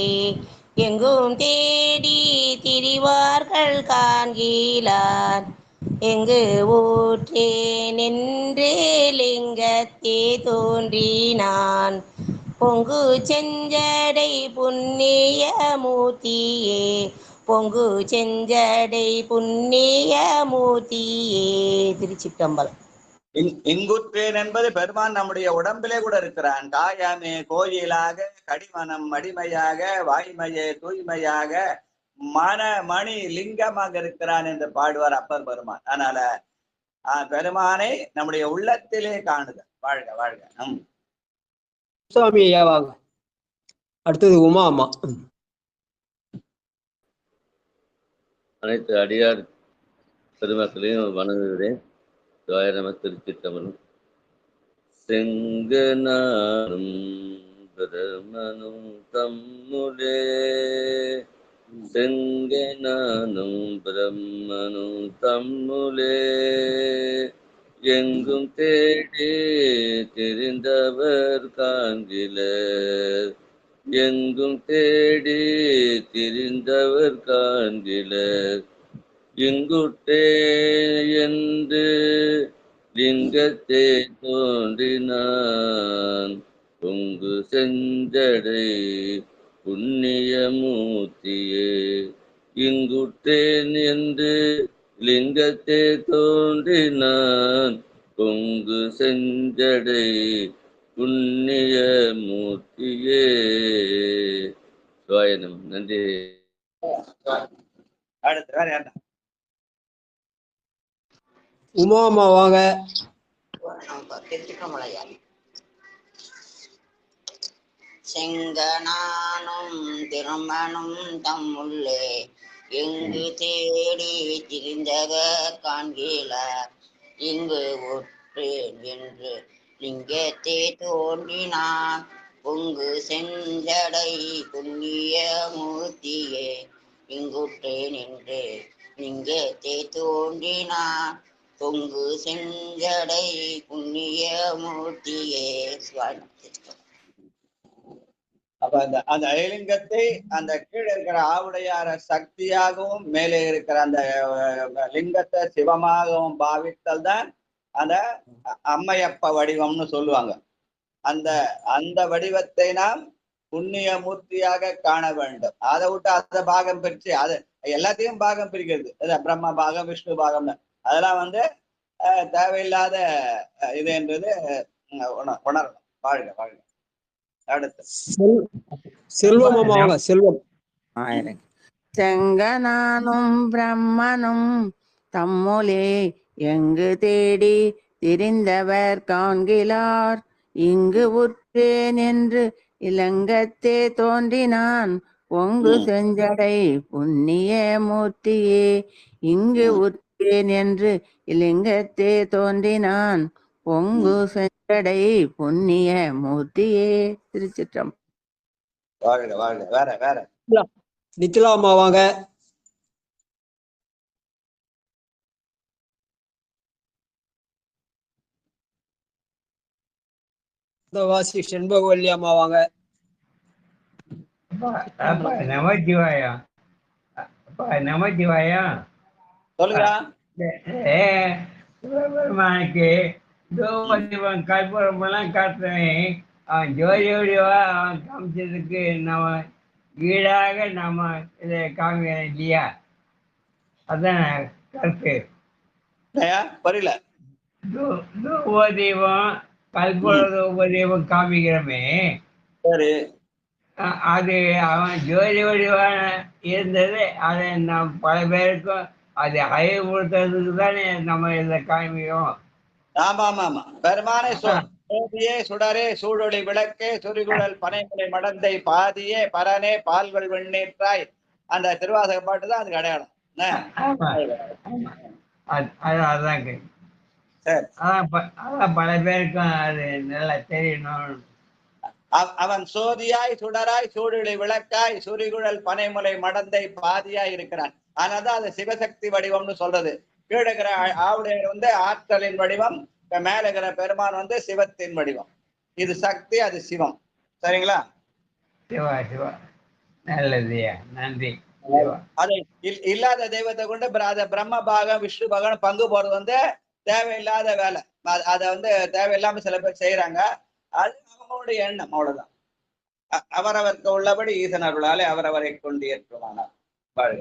எங்கும் தேடி திரிவார்கள் காண்கிலார் எங்கு ஊற்றேன் என்று லிங்கத்தே தோன்றினான் பொங்கு செஞ்சடை புண்ணிய மூர்த்தியே பொங்கு செஞ்சடை புண்ணிய மூர்த்தியே. திருச்சிற்றம்பலம். இங்குற்றேன் என்பது பெருமான் நம்முடைய உடம்பிலே கூட இருக்கிறான். காயாமே கோயிலாக கடிமனம் மடிமையாக வாய்மையே தூய்மையாக மணி லிங்கமாக இருக்கிறான் என்று பாடுவார் அப்பர் பெருமான். அதனால பெருமானை நம்முடைய உள்ளத்திலே காணுதல். வாழ்க வாழ்க. சுவாமி ஐயா வாங்க. அடுத்தது உமா அம்மா. அனைத்து அடியார் பெருமக்களையும் வணங்குகிறேன். நம திருச்சிற்றம்பலம். செங்கனானும் பிரமனும் தம்முலே செங்கனானும் பிரம்மனும் தம்முலே எங்கும் தேடி திரிந்தவர் காண்கிலர் எங்கும் தேடி திரிந்தவர் காண்கிலர் இங்குற்றே என்று லிங்கத்தே தோன்றினான் பொங்கு செஞ்சடை புண்ணிய மூர்த்தியே. இங்குற்றேன் என்று லிங்கத்தே தோன்றினான் பொங்கு செஞ்சடை புண்ணிய மூர்த்தியே. சுவாயனம். நன்றி. அடுத்து வேற என்ன? உமா அம்மா வாங்க. திருச்சிற்றம்பலையா. செங்கனானும் திருமணும் தம்முள்ளே எங்கு தேடி திரிந்தவர் காண்கிலார் இங்கு ஒற்றேன் என்று லிங்கத்தே தோன்றினான் பொங்கு செஞ்சடை புண்ணிய மூர்த்தியே இங்குற்றேன் என்று லிங்கத்தே தோன்றினான் பொங்கு செஞ்சடை புண்ணிய மூர்த்தியே. அப்ப அந்த அயலிங்கத்தை அந்த கீழே இருக்கிற ஆவுடையார சக்தியாகவும் மேலே இருக்கிற அந்த லிங்கத்தை சிவமாகவும் பாவித்தல் தான் அந்த அம்மையப்ப வடிவம்னு சொல்லுவாங்க. அந்த அந்த வடிவத்தை நாம் புண்ணிய மூர்த்தியாக காண வேண்டும். அதை விட்டு அந்த பாகம் பிரிச்சு அது எல்லாத்தையும் பாகம் பிரிக்கிறது, பிரம்ம பாகம் விஷ்ணு பாகம்னு அதெல்லாம் தேவையில்லாத இது என்றது உணரணும். வாழ்க வாழ்க. அடுத்து செல்வம் செல்வம். செங்கனானும் பிரம்மனும் தம்முலே எங்கு தேடி திரிந்தவர் காண்கிலார் இங்கு உற்றேன் என்று இலங்கத்தே தோன்றினான் பொங்கு செஞ்சடை புண்ணிய மூர்த்தியே இங்கு உற்றேன் என்று இலிங்கத்தே தோன்றினான் பொங்கு செஞ்சடை புண்ணிய மூர்த்தியே. திருச்சிற்றம். வாழ்க வாழ்க. வேற வேற நித்திலா அம்மா வாங்க. வாசி செண்பகவல்லி அம்மா வாங்க. நமச்சிவாயா. நமச்சிவாயா சொல்லுங்க. சிவபெருமானுக்கு தூபதீபம் கற்பூரம் எல்லாம் காட்டுறேன். அவன் ஜோதியோடிவா அவன் காமிச்சதுக்கு நம்ம ஈடாக நம்ம இதை காமிக்கிறோம் இல்லையா? அதான் கருத்து. புரியல. தூபதீபம் கற்பூர தூபதீபம் காமிக்கிறோமே, சரி, அது அவன் ஜோதி வடிவான இருந்தது. அதை நம் பல பேருக்கும் அது அறிவுறுத்துறதுக்கு தானே நம்ம இதை காமிக்கிறோம். ஆமா ஆமா ஆமா. பெருமானை சோதியே சுடரே சூழொளி விளக்கே சுரிகுழல் பனைமுறை மடந்தை பாதியே பரனே பால்கள் வெண்ணீற்றாய் அந்த திருவாசக பாட்டு தான் அதுக்கு அடையாளம். அதாங்க. அதான் பல பேருக்கும் அது நல்லா தெரியணும். அவன் சோதியாய் சுடராய் சூழொளி விளக்காய் சுரிகுழல் பனைமுறை மடந்தை பாதியாய் இருக்கிறான். ஆனாதான் அது சிவசக்தி வடிவம்னு சொல்றது. கீழே இருக்கிற ஆவுடையர் ஆற்றலின் வடிவம், மேல இருக்கிற பெருமான் சிவத்தின் வடிவம். இது சக்தி, அது சிவம். சரிங்களா? சிவா சிவா. நல்லதுயா, நன்றி. அது இல்லாத தெய்வத்தை கொண்டு அத பிரம்ம பாகம் விஷ்ணு பாகம் பங்கு போறது தேவையில்லாத வேலை. அதை தேவையில்லாம சில பேர் செய்யறாங்க. அது அவங்களுடைய எண்ணம், அவ்வளவுதான். அவரவருக்கு உள்ளபடி ஈசன் அருளாலே அவரவரை கொண்டு ஏற்றுவானார். வாழ்க.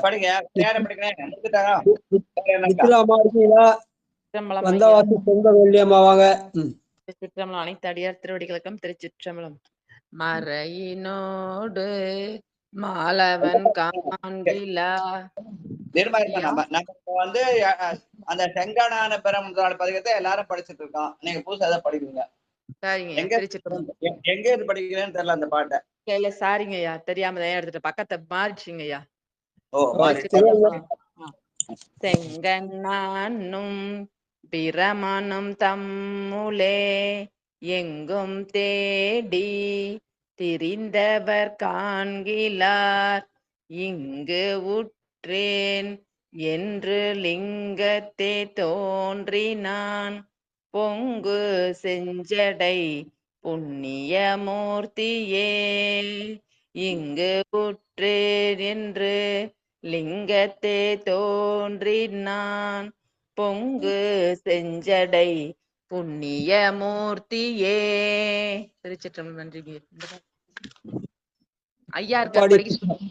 படிங்க. யாரை படிக்கிறேன்? அனைத்து அடியார் திருவடிகளுக்கும் திருச்சிற்றம்பலம். மறையினோடு மாலவன் காண்கிலா. நம்ம அந்த செங்கனான பெருமாள் பதிகத்தை எல்லாரும் படிச்சுட்டு இருக்கோம். நீங்க புதுசா அதை படிக்கிறீங்க. எங்க இருந்து படிக்கிறேன்னு தெரியல அந்த பாட்டை. இல்ல சாரிங்கய்யா, தெரியாம தான் எடுத்துட்டு பக்கத்தை மாறிச்சிங்கய்யா. செங்கண்ணானும் பிரமனும் தம்முலே எங்கும் தேடி திரிந்தவர் காண்கிலார் இங்கு உற்றேன் என்று லிங்கத்தே தோன்றினான் பொங்கு செஞ்சடை புண்ணிய மூர்த்தியே இங்கு உற்றேன் என்று லிங்கத்தே தோன்றினான் பொங்கு செஞ்சடை புண்ணிய மூர்த்தியே. திருச்சிற்றம்பலம். நன்றி ஐயா. திருச்சிற்றம்பலம்.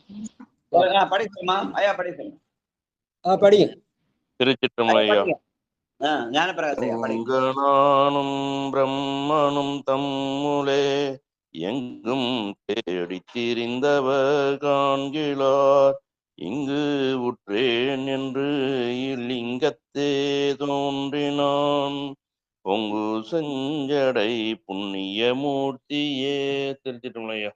பிரம்மனும் தம்முலே எங்கும் தேடி திரிந்தவர் காண்கிலார் இங்கு உற்றேன் என்று இலிங்கத்தே தோன்றினான் பொங்கு செஞ்சடை புண்ணிய மூர்த்தியே. திருச்சிட்டோம் ஐயா.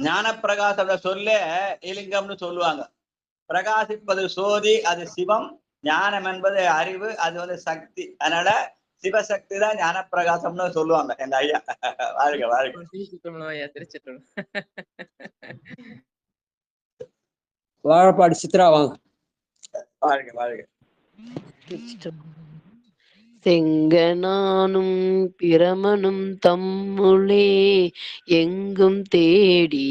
ஞான பிரகாசம் சொல்ல இலிங்கம்னு சொல்லுவாங்க. பிரகாசிப்பது சோதி, அது சிவம். ஞானம் என்பது அறிவு, அது வந்து சக்தி. அதனால சிவசக்தி தான் ஞான பிரகாசம்னு சொல்லுவாங்க எங்க ஐயா. வாழ்க வாழ்க. வாழப்பாடி சித்ரா வாங்க. வாழ்க வாழ்க. செங்கனானும் பிரமனும் தம்முளே எங்கும் தேடி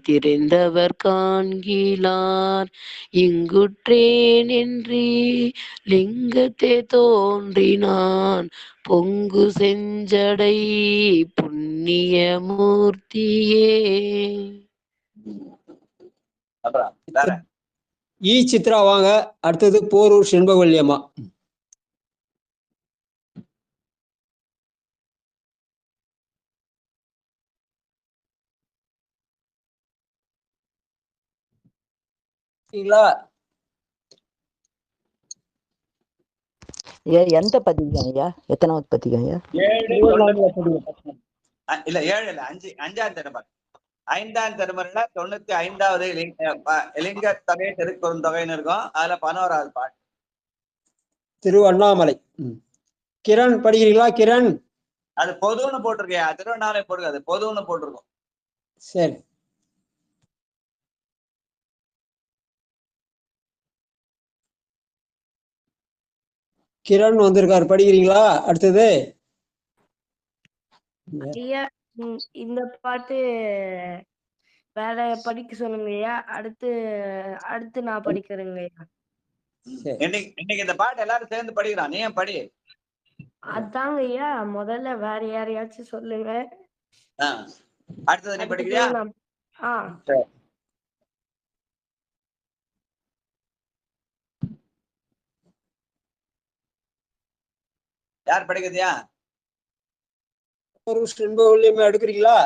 திரிந்தவர் காண்கிலார் இங்குற்றேன் என்று லிங்கத்தே தோன்றினான் பொங்கு செஞ்சடை புண்ணிய மூர்த்தியே. சித்ரா வாங்க. அடுத்தது போரூர் செண்பவல்லி அம்மா. எந்த பதிகம் ஐயா? எத்தனாவது பதிகம் ஐயா? 5ஆம் திருமுறை. 5ஆம் திருமுறையில 95வது லிங்க தொகை திருக்குறுந்தொகைன்னு இருக்கும். அதுல 11வது பாட்டு திருவண்ணாமலை. கிரண் படிக்கிறீங்களா? கிரண் அது பொதுன்னு போட்டிருக்கியா? திருவண்ணாமலை போட்டிருக்கு, அது பொதுன்னு போட்டிருக்கோம். சரி. கிரண் வந்திருக்காரு, படிக்கிறீங்களா? அடுத்தது ஐயா இந்த பாட்டு வேற படிக்க சொல்லுங்க ஐயா. அடுத்து நான் படிக்கிறேங்க ஐயா. இன்னைக்கு இந்த பாட்டு எல்லாரும் சேர்ந்து படிக்கிறான். நீ ஏன் படி? அதாங்க ஐயா, முதல்ல வேற யாரையாச்சும் சொல்லுங்க. அடுத்தது நீ படிக்கிறியா? யார் படிக்கிறதியா? ஒரு செண்பவல்லியம்மா எடுக்கிறீங்களா?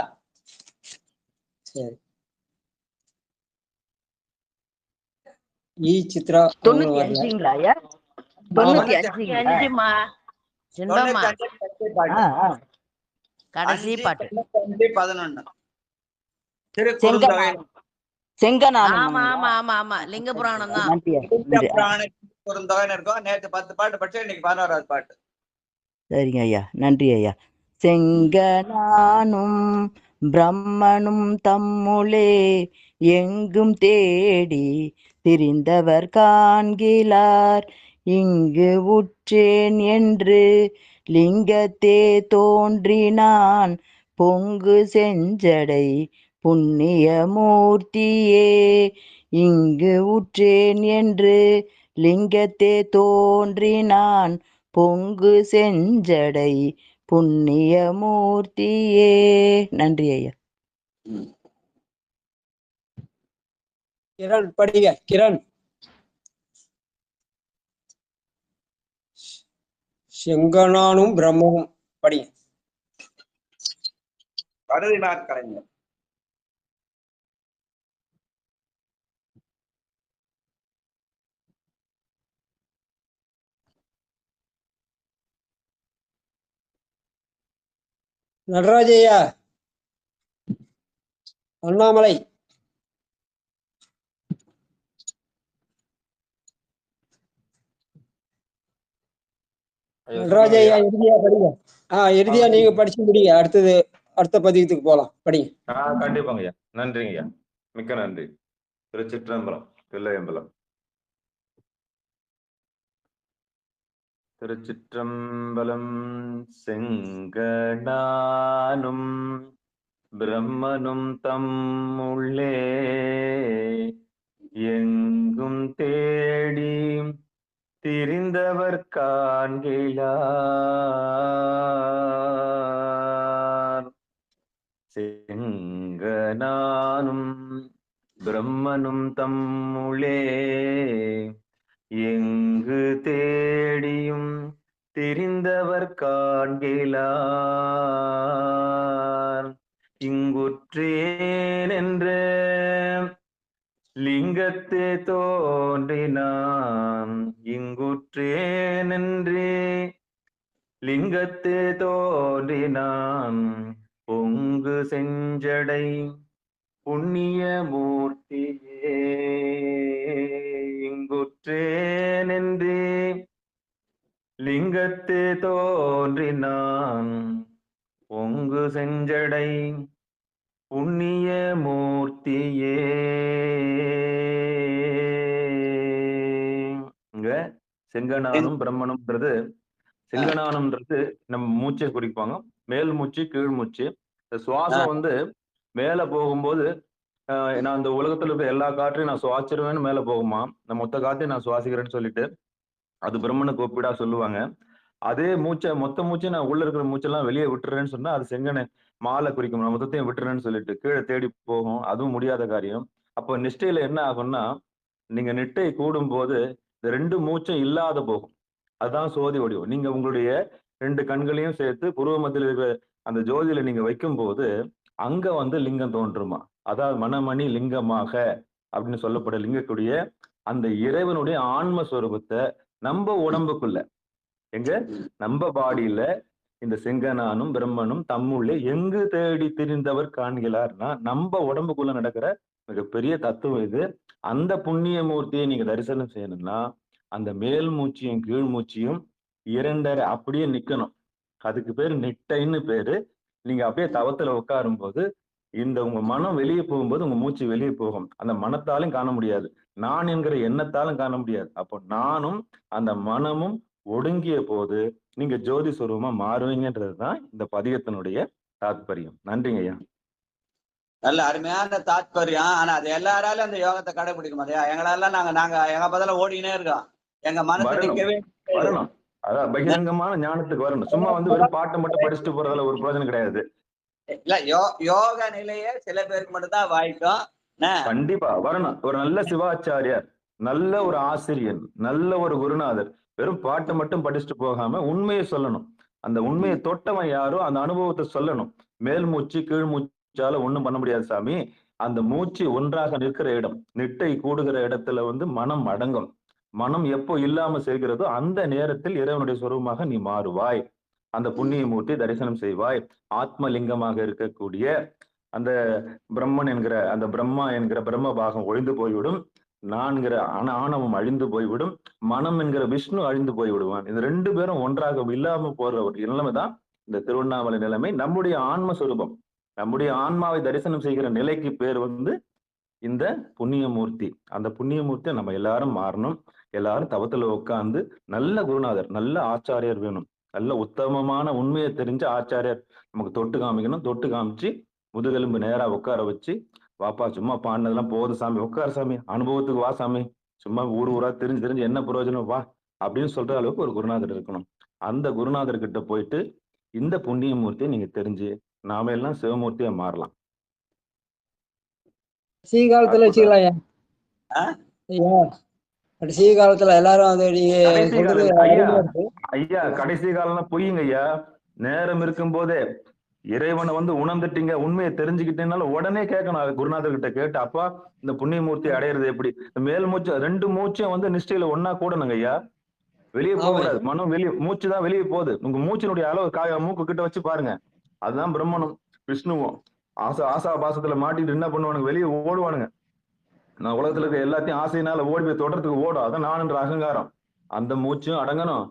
சரி. சித்ரா 95ங்களா ஐயா? 95மா செண்பம்மா கடைசி பாட்டு 11 ஆமா ஆமா ஆமா ஆமா லிங்க புராணம் தான். குறுந்தொகைன்னு இருக்கும். நேற்று 10 பாட்டு படிச்சு இன்னைக்கு 11வது பாட்டு. சரிங்க ஐயா, நன்றி ஐயா. செங்கனானும் பிரம்மனும் தம்முளே எங்கும் தேடி திரிந்தவர் காண்கிலார் இங்கு உற்றேன் என்று லிங்கத்தே தோன்றினான் பொங்கு செஞ்சடை புண்ணிய மூர்த்தியே. இங்கு உற்றேன் என்று லிங்கத்தே தோன்றினான் பொங்கு செஞ்சடை புண்ணிய மூர்த்தியே. நன்றி ஐயா. கிரண் படிங்க. கிரண் செங்கனானும் பிரம்மனும் படிங்க. கருதினார் கலைஞர். நடராஜையா, அண்ணாமலை. நடராஜையா இறுதியா படிங்க. இறுதியா நீங்க படிச்சு முடியுங்க. அடுத்த பதிகத்துக்கு போலாம். படிங்க. கண்டிப்பாங்க ஐயா. நன்றிங்க ஐயா, மிக்க நன்றி. திருச்சிற்றம்பலம், தில்லையம்பலம். திருச்சிற்றம்பலம். செங்கனானும் பிரம்மனும் தம்முள்ளே எங்கும் தேடி திரிந்தவர் காண்கிலார் செங்கனானும் பிரம்மனும் தம்முளே எங்கு தேடியும் திரிந்தவர் காண்கிலார் இங்குற்றேன் என்ற லிங்கத்தே தோன்றினான் இங்குற்றேன் என்றே, லிங்கத்தே தோன்றினான் பொங்கு செஞ்சடை புண்ணிய மூர்த்தியே, இங்குற்றேன் என்றே லிங்கத்தே தோன்றினான் பொங்கு செஞ்சடை புண்ணிய மூர்த்தியே. இங்க செங்கனானும் பிரம்மனும்ன்றது, செங்கனானும்ன்றது நம்ம மூச்சை குறிப்பாங்க. மேல் மூச்சு கீழ் மூச்சு. சுவாசம் வந்து மேல போகும்போது நான் இந்த உலகத்துல இருக்க எல்லா காற்றையும் நான் சுவாசிச்சிருவேன்னு மேல போகுமா, நான் மொத்த காற்றையும் நான் சுவாசிக்கிறேன்னு சொல்லிட்டு அது பிரம்மனுக்கு ஒப்பிடா சொல்லுவாங்க. அதே மூச்சை மொத்த மூச்சை நான் உள்ள இருக்கிற மூச்செல்லாம் வெளியே விட்டுறேன்னு சொன்னா அது செங்கனை மாலை குறிக்கும். நான் மொத்தத்தையும் விட்டுறேன்னு சொல்லிட்டு கீழே தேடி போகும். அதுவும் முடியாத காரியம். அப்போ நிஷ்டையில என்ன ஆகும்னா, நீங்க நிட்டை கூடும் போது இந்த 2 மூச்சும் இல்லாத போகும். அதுதான் சோதி வடிவம். நீங்க உங்களுடைய 2 கண்களையும் சேர்த்து புருவ மத்தியில் இருக்கிற அந்த ஜோதியில நீங்க வைக்கும் போது அங்க வந்து லிங்கம் தோன்றுமா. அதாவது மனமணி லிங்கமாக அப்படின்னு சொல்லப்பட லிங்கக்கூடிய அந்த இறைவனுடைய ஆன்ம ஸ்வரூபத்தை நம்ம உடம்புக்குள்ள, எங்க நம்ம பாடியில இந்த செங்கனானும் பிரம்மனும் தம்முள்ளே எங்கு தேடி திரிந்தவர் காண்கிறார்னா நம்ம உடம்புக்குள்ள நடக்கிற மிகப்பெரிய தத்துவம் இது. அந்த புண்ணிய மூர்த்தியை நீங்க தரிசனம் செய்யணும்னா அந்த மேல் மூச்சியும் கீழ் மூச்சியும் 2.5 அப்படியே நிக்கணும். அதுக்கு பேரு நிட்டைன்னு பேரு. நீங்க அப்படியே தவத்துல உட்காரும் போது இந்த உங்க மனம் வெளியே போகும்போது உங்க மூச்சு வெளியே போகும். அந்த மனத்தாலும் காண முடியாது, நான் என்கிற எண்ணத்தாலும் காண முடியாது. அப்போ நானும் அந்த மனமும் ஒடுங்கிய போது நீங்க ஜோதி சுரூபமா மாறுவீங்கன்றதுதான் இந்த பதிகத்தினுடைய தாத்பரியம். நன்றிங்க ஐயா. நல்ல அருமையான தாத்பரியம். ஆனா அது எல்லாராலும் அந்த யோகத்தை கடைபிடிக்க மாட்டேயா. எங்களெல்லாம் நாங்க எங்க பதில ஓடினே இருக்கோம். எங்க மனசு நிக்கவே வரணும். அதான் பகிரங்கமான ஞானத்துக்கு வரணும். சும்மா வந்து வெறும் பாட்டை மட்டும் படிச்சுட்டு போறதுல ஒரு பிரயோஜனம் கிடையாது. இல்ல யோக நிலையே சில பேருக்கு மட்டும் தான் வாய்க்கும். கண்டிப்பா வரணும். ஒரு நல்ல சிவாச்சாரியார், நல்ல ஒரு ஆசிரியன், நல்ல ஒரு குருநாதர் வெறும் பாட்டை மட்டும் படிச்சுட்டு போகாம உண்மையை சொல்லணும். அந்த உண்மையை தொட்டவன் யாரோ அந்த அனுபவத்தை சொல்லணும். மேல் மூச்சு கீழ் மூச்சால ஒண்ணும் பண்ண முடியாது சாமி. அந்த மூச்சு ஒன்றாக நிற்கிற இடம், நிட்டை கூடுகிற இடத்துல வந்து மனம் அடங்கும். மனம் எப்போ இல்லாம செய்கிறதோ அந்த நேரத்தில் இறைவனுடைய சொரூபமாக நீ மாறுவாய். அந்த புண்ணிய மூர்த்தி தரிசனம் செய்வாய். ஆத்மலிங்கமாக இருக்கக்கூடிய அந்த பிரம்மன் என்கிற அந்த பிரம்மா என்கிற பிரம்ம பாகம் ஒழிந்து போய்விடும். நான்கிற ஆணவம் அழிந்து போய்விடும். மனம் என்கிற விஷ்ணு அழிந்து போய்விடுவான். இந்த 2 பேரும் ஒன்றாக இல்லாம போற ஒரு நிலைமைதான் இந்த திருவண்ணாமலை நிலைமை. நம்முடைய ஆன்ம சுரூபம், நம்முடைய ஆன்மாவை தரிசனம் செய்கிற நிலைக்கு பேர் வந்து இந்த புண்ணிய மூர்த்தி. அந்த புண்ணிய மூர்த்தியை நம்ம எல்லாரும் மாறணும். எல்லாரும் தவத்துல உட்கார்ந்து நல்ல குருநாதர், நல்ல ஆச்சாரியர் வேணும். நல்ல உத்தமமான உண்மையை தெரிஞ்ச ஆச்சாரியர் நமக்கு தொட்டு காமிக்கணும். தொட்டு காமிச்சு முதுகெலும்பு நேரா உட்கார வச்சு, வாப்பா சும்மா பாடினதெல்லாம் போதும் சாமி, உட்கார சாமி, அனுபவத்துக்கு வா சாமி, சும்மா ஊரா தெரிஞ்சு என்ன பிரயோஜனம் வா அப்படின்னு சொல்ற அளவுக்கு ஒரு குருநாதர் இருக்கணும். அந்த குருநாதர் கிட்ட போயிட்டு இந்த புண்ணிய மூர்த்தியை நீங்க தெரிஞ்சு நாம எல்லாம் சிவமூர்த்தியா மாறலாம். காலத்துல வச்சுக்கலாம் கடைசி காலத்துல எல்லாரும் அதை ஐயா கடைசி காலம்னா பொய்யுங்க ஐயா. நேரம் இருக்கும் போதே இறைவனை வந்து உணர்ந்துட்டீங்க, உண்மையை தெரிஞ்சுக்கிட்டீங்கனால உடனே கேட்கணும் குருநாதர் கிட்ட. கேட்டு அப்பா இந்த புண்ணிய மூர்த்தி அடையிறது எப்படி? மேல் மூச்சு 2 மூச்சும் வந்து நிஷ்டையில ஒன்னா கூடணுங்க ஐயா. வெளியே போக கூடாது. மனம் வெளியே, மூச்சு தான் வெளியே போகுது. உங்க மூச்சினுடைய அளவு மூக்கு கிட்ட வச்சு பாருங்க. அதுதான் பிரம்மனும் விஷ்ணுவும் ஆசா பாசத்துல மாட்டிட்டு என்ன பண்ணுவானுங்க, வெளியே ஓடுவானுங்க. நான் உலகத்துல இருக்க எல்லாத்தையும் ஆசையினால ஓடி போய் தொடர்றதுக்கு ஓடும். அதான் நான் என்ற அகங்காரம். அந்த மூச்சும் அடங்கணும்.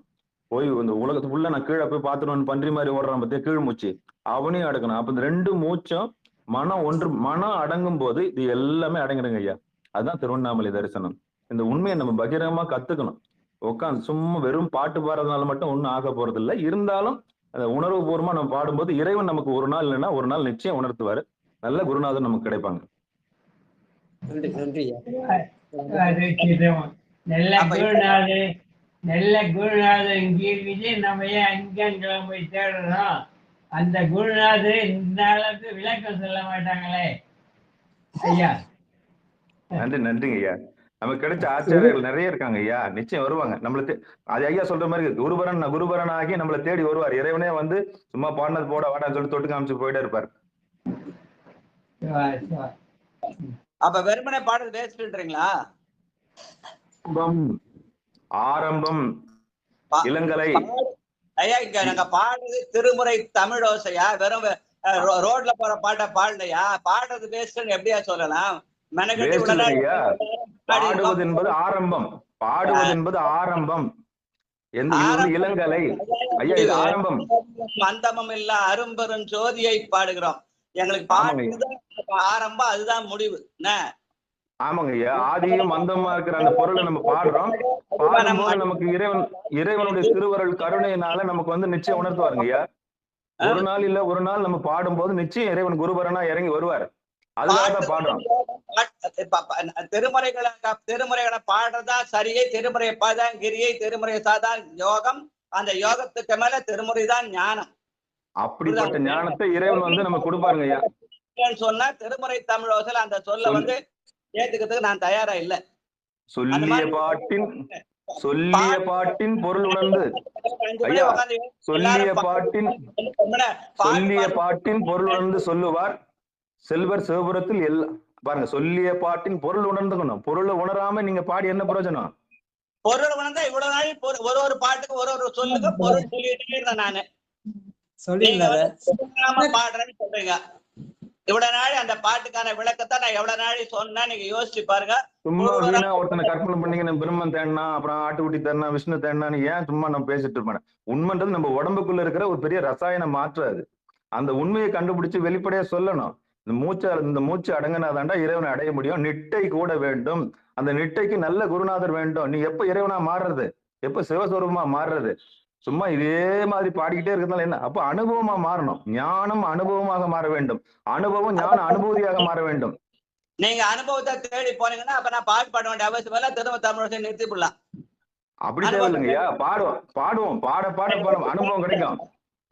போய் இந்த உலகத்துக்குள்ள நான் கீழே போய் பார்த்துட்டு பன்றி மாதிரி ஓடுறான் பத்தியா கீழ் மூச்சு, அவனையும் அடக்கணும். அப்ப இந்த 2 மூச்சும் மனம் அடங்கும் போது இது எல்லாமே அடங்கிடுங்க ஐயா. அதுதான் திருவண்ணாமலை தரிசனம். இந்த உண்மையை நம்ம பகிரங்கமா கத்துக்கணும். உட்காந்து சும்மா வெறும் பாட்டு பாடுறதுனால மட்டும் ஒன்றும் ஆக போறது இல்லை. இருந்தாலும் அந்த உணர்வு பூர்வமா நம்ம பாடும்போது இறைவன் நமக்கு ஒரு நாள் இல்லைன்னா ஒரு நாள் நிச்சயம் உணர்த்துவாரு. நல்ல குருநாதர் நமக்கு கிடைப்பாங்க. நல்ல குருநாதர் இங்கே நம்ம ஏன் அங்கெல்லாம் போய் தேடுறோம்? அந்த குருநாதர் இந்த அளவுக்கு விளக்கம் சொல்ல மாட்டாங்களே ஐயா. நன்றிங்க ஐயா. நமக்கு கிடைச்ச ஆச்சாரியர்கள் நிறைய இருக்காங்க ஐயா. நிச்சயம் வருவாங்க. நம்மளுக்கு அது ஐயா சொல்ற மாதிரி குருபரன் ஆகி நம்மளை தேடி வருவார். இறைவனே வந்து சும்மா பாடினது போட வாடான்னு சொல்லி தொட்டு காமிச்சு போயிட்டே இருப்பார். அப்ப வெறுமனே பாடுறது வேஸ்ட்ன்றீங்களா? ஆரம்பம் இளங்கலை. ஐயா இங்க நாங்க பாடுறது திருமுறை தமிழோசையா? வெறும் ரோட்ல போற பாட்டை பாடலையா? பாடுறது வேஸ்ட்னு எப்படியா சொல்லலாம்? பாடுவது என்பது ஆரம்பம். பாடுவது என்பது ஆரம்பம். இளங்கலை. ஐயா இது ஆரம்பம். அந்தமும் இல்ல அரும்பெரும் ஜோதியை பாடுகிறோம். எங்களுக்கு பாடுறது ஆரம்பம், அதுதான் முடிவு. ஆமாங்க ஐயா, ஆதியும் அந்தமா இருக்கிற அந்த பொருளை நம்ம பாடுறோம். பாடும்போது நமக்கு இறைவனுடைய திருவருள் கருணையினால நமக்கு வந்து நிச்சயம் உணர்த்துவாருங்க ஐயா. ஒரு நாள் இல்ல ஒரு நாள் நம்ம பாடும்போது நிச்சயம் இறைவன் குருபரனா இறங்கி வருவார். அதுக்காக பாடுறோம். திருமுறைகளை பாடுறதா சரியை, திருமுறையை பாதான் கிரியை, திருமுறையை சாதான் யோகம். அந்த யோகத்துக்கு மேல திருமுறை தான் ஞானம். அப்படிப்பட்ட ஞானத்தை இறைவன் வந்து நம்ம கொடுப்பாருங்க ஐயா. சொன்னா திருமுறை தமிழோசையில அந்த சொல்ல வந்து ஏத்துக்கிறதுக்கு நான் தயாரா இல்ல. சொல்லிய பாட்டின் பொருள் உணர்ந்து ஐயா, சொல்லிய பாட்டின் பொருள் உணர்ந்து சொல்லுவார் செல்வர் சிவபுரத்தில் எல்லாம். பாருங்க, சொல்லிய பாட்டின் பொருள் உணர்ந்துக்கணும். பொருளை உணராம நீங்க பாடி என்ன பிரயோஜனம்? பொருள் உணர்ந்தா இவ்வளவு நாள் ஒரு பாட்டுக்கு ஒரு சொல்லுங்க பொருள் சொல்லிட்டே இருந்தேன் நானு. பாடுறேன்னு சொல்றீங்க. இவ்வளவு நாள் அந்த பாட்டுக்கான விளக்கத்தை நான் எவ்வளவு நாள் சொன்னா நீங்க யோசிச்சு பாருங்க. சும்மா வீணா ஒருத்தனை கற்பனை பண்ணீங்க, பிரம்மன் தேடினா அப்புறம் ஆட்டுக்குட்டி தேடினா விஷ்ணு தேடினான்னு ஏன் சும்மா நம்ம பேசிட்டு இருப்பேன்? உண்மைன்றது நம்ம உடம்புக்குள்ள இருக்கிற ஒரு பெரிய ரசாயன மாற்று. அது அந்த உண்மையை கண்டுபிடிச்சு வெளிப்படையா சொல்லணும். இந்த மூச்சு அடங்கினாதாண்டா இறைவனை அடைய முடியும். நிட்டை கூட வேண்டும். அந்த நிட்டைக்கு நல்ல குருநாதர் வேண்டும். நீ எப்ப இறைவனா மாறுறது, எப்ப சிவஸ்வரூபமா மாறுறது? சும்மா இதே மாதிரி பாடிக்கிட்டே இருக்கிறதுனால என்ன? அப்ப அனுபவமா மாறணும். ஞானம் அனுபவமாக மாற வேண்டும். அனுபவம் ஞான அனுபூதியாக மாற வேண்டும். நீங்க அனுபவத்தை தேடி போனீங்கன்னா அப்ப நான் பாட்டு பாட வேண்டிய அவசியம் இல்ல. திரும்ப தமிழை நிறுத்தி போடலாம். அப்படி தேவையில்லைங்கய்யா. பாடுவோம் பாட அனுபவம் கிடைக்கும்.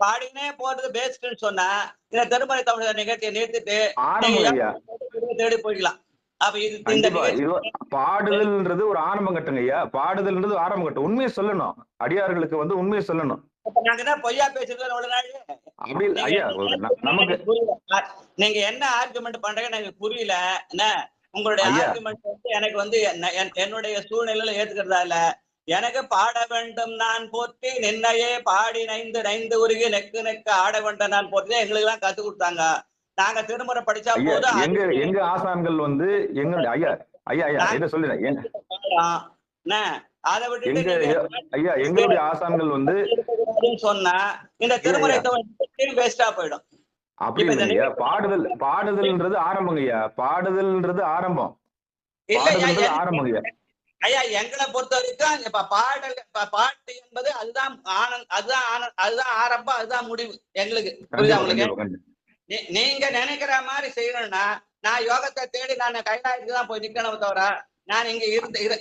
பாடினே போறது பெஸ்ட்னு சொன்னா இந்த திருமறை தமிழ் நிகழ்ச்சியை நிறுத்திட்டு தேடி போயிடலாம். அப்ப இது பாடுதல்ன்றது ஒரு ஆரம்பம் கட்டுங்க ஐயா. பாடுதல்ன்றது ஆரம்பம் கட்டம். உண்மையை சொல்லணும். அடியார்களுக்கு வந்து உண்மையை சொல்லணும். பொய்யா பேசுறது அப்படி ஐயா, நமக்கு நீங்க என்ன ஆர்குமெண்ட் பண்றீங்க எனக்கு புரியல. உங்களுடைய ஆர்குமெண்ட் வந்து எனக்கு வந்து என்னுடைய சூழ்நிலையில ஏத்துக்கிறதா இல்ல. எனக்கு பாட வேண்டும் நான் போற்றி நின்னையே பாடி நைந்து உருகி நெக்கு ஆட வேண்டும் நான் போற்றி எங்களுக்கு எல்லாம் கத்து கொடுத்தாங்க. நாங்க திருமுறை படிச்சா போதும். எங்க ஆசான்கள் வந்து எங்களுடைய இதை சொல்லுறேன். அதை விட்டு ஐயா எங்களுடைய ஆசான்கள் வந்து சொன்னா இந்த திருமுறை வேஸ்டா போயிடும். அப்படி இல்லையா? பாடுதல்ன்றது ஆரம்பங்க ஐயா. பாடுதல்ன்றது ஆரம்பம். ஆரம்பங்க ஐயா. ஐயா எங்களை பொறுத்த வரைக்கும் இப்ப பாட்டு என்பது அதுதான் அதுதான் ஆரம்பம், அதுதான் முடிவு எங்களுக்கு. புரியுதா உங்களுக்கு? நீங்க நினைக்கிற மாதிரி செய்யணும்னா நான் யோகத்தை தேடி நான் கைலாயத்துக்கு தான் போய் நிக்கணும் தவிர நான் இங்க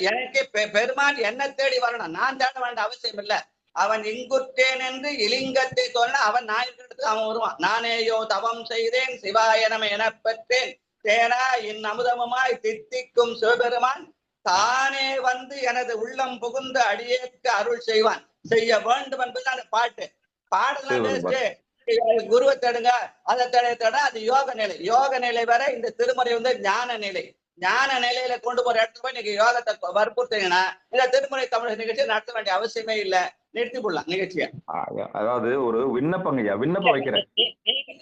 எனக்கு பெருமாள் என்ன தேடி வரணும். நான் தேட வேண்டிய அவசியம் இல்லை. அவன் இங்குற்றேன் என்று இலிங்கத்தை தோன்ற அவன் நான் இருக்கிறதுக்கு அவன் வருவான். நானேயோ தவம் செய்தேன் சிவாயனம் என பெற்றேன் தேனா என் அமுதமுமாய் தித்திக்கும் சிவபெருமான் தானே வந்து எனது உள்ளம் புகுந்து அடியேற்கு அருள் செய்ய வேண்டும் என்பது அந்த பாட்டு. பாடலாம் குருவை தேடுங்க, அதை தேட அது யோக நிலை வர இந்த திருமுறை வந்து ஞான நிலையில கொண்டு போற இடத்துல போய் நீங்க யோகத்தை வற்புறுத்தீங்கன்னா இந்த திருமுறை தமிழ் நிகழ்ச்சி நடத்த வேண்டிய அவசியமே இல்லை. நிறுத்தி போடலாம் நிகழ்ச்சியை. அதாவது ஒரு விண்ணப்பம் வைக்கிறேன்.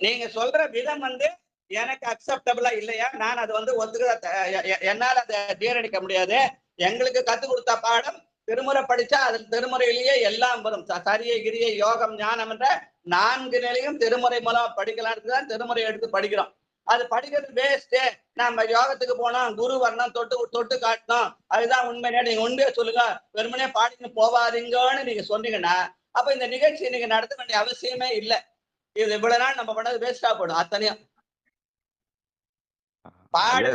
நீங்க சொல்ற விதம் வந்து எனக்கு அக்செப்டபிளா இல்லையா? நான் அதை வந்து என்னால அதை ஜீரணிக்க முடியாது. எங்களுக்கு கத்து கொடுத்த பாடம் திருமுறை படிச்சா அது திருமுறையிலேயே எல்லாம் வரும். சரியை கிரியை யோகம் ஞானம் என்ற 4 நிலையும் திருமுறை மூலம் படிக்கலான்னு தான் திருமுறை எடுத்து படிக்கிறோம். அது படிக்கிறது வேஸ்ட். நம்ம யோகத்துக்கு போனோம், குரு வரணும், தொட்டு காட்டணும், அதுதான் உண்மையா. நீங்க உண்மையை சொல்லுங்க, வெறுமனே பாடின்னு போவாதீங்கன்னு நீங்க சொன்னீங்கன்னா அப்ப இந்த நிகழ்ச்சியை நீங்க நடத்த வேண்டிய அவசியமே இல்லை. இது இவ்வளவு நாள் நம்ம பண்ணது வேஸ்டா போடும். அத்தனையும் பாட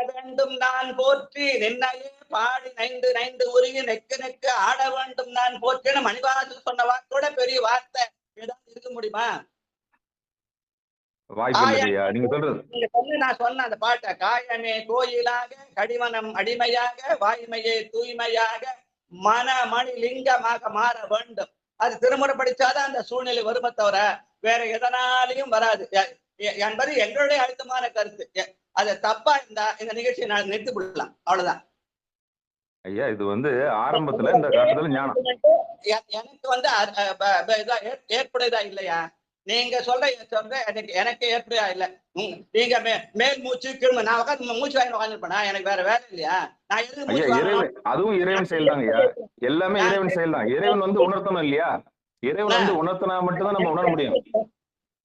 வேண்டும் நான் போற்றி நின்னையே பாடி நைந்து உருகி நெக்கு ஆட வேண்டும் நான் போற்றின்னு மணிவாசல் சொன்ன வார்த்தையோட பெரிய வார்த்தை ஏதாவது இருக்க முடியுமா? நான் சொன்ன அந்த பாட்டை காயமே கோயிலாக கடிமனம் அடிமையாக வாய்மையே தூய்மையாக மணி லிங்கமாக மாற வேண்டும். அது திருமுறை படிச்சாதான் அந்த சூழ்நிலை வருமே தவிர வேற எதனாலையும் வராது என்பது எங்களுடைய அழுத்தமான கருத்து. அது தப்பா இருந்தா இந்த நிகழ்ச்சியை நான் நிறுத்தி விடலாம். அவ்வளவுதான். ஐயா இது வந்து ஆரம்பத்துல இந்த காட்டுதல் ஞானம் எனக்கு வந்து ஏற்புடையதா இல்லையா? நீங்க சொல்ற எனக்கு ஏற்புடையா இல்ல. நீங்க மேல் மூச்சு கீழ் நான் உட்காந்து மூச்சு வாங்கி உட்காந்துருப்பேனா? எனக்கு வேற வேலை இல்லையா? நான் எதுக்கு மூச்சு வாங்கணும்? அதுவும் இறைவன் செயல் தாங்க ஐயா. எல்லாமே இறைவன் செயல் தான். இறைவன் வந்து உணர்த்தணும் இல்லையா? இறைவன் வந்து உணர்த்தினா மட்டும்தான் நம்ம உணர முடியும்.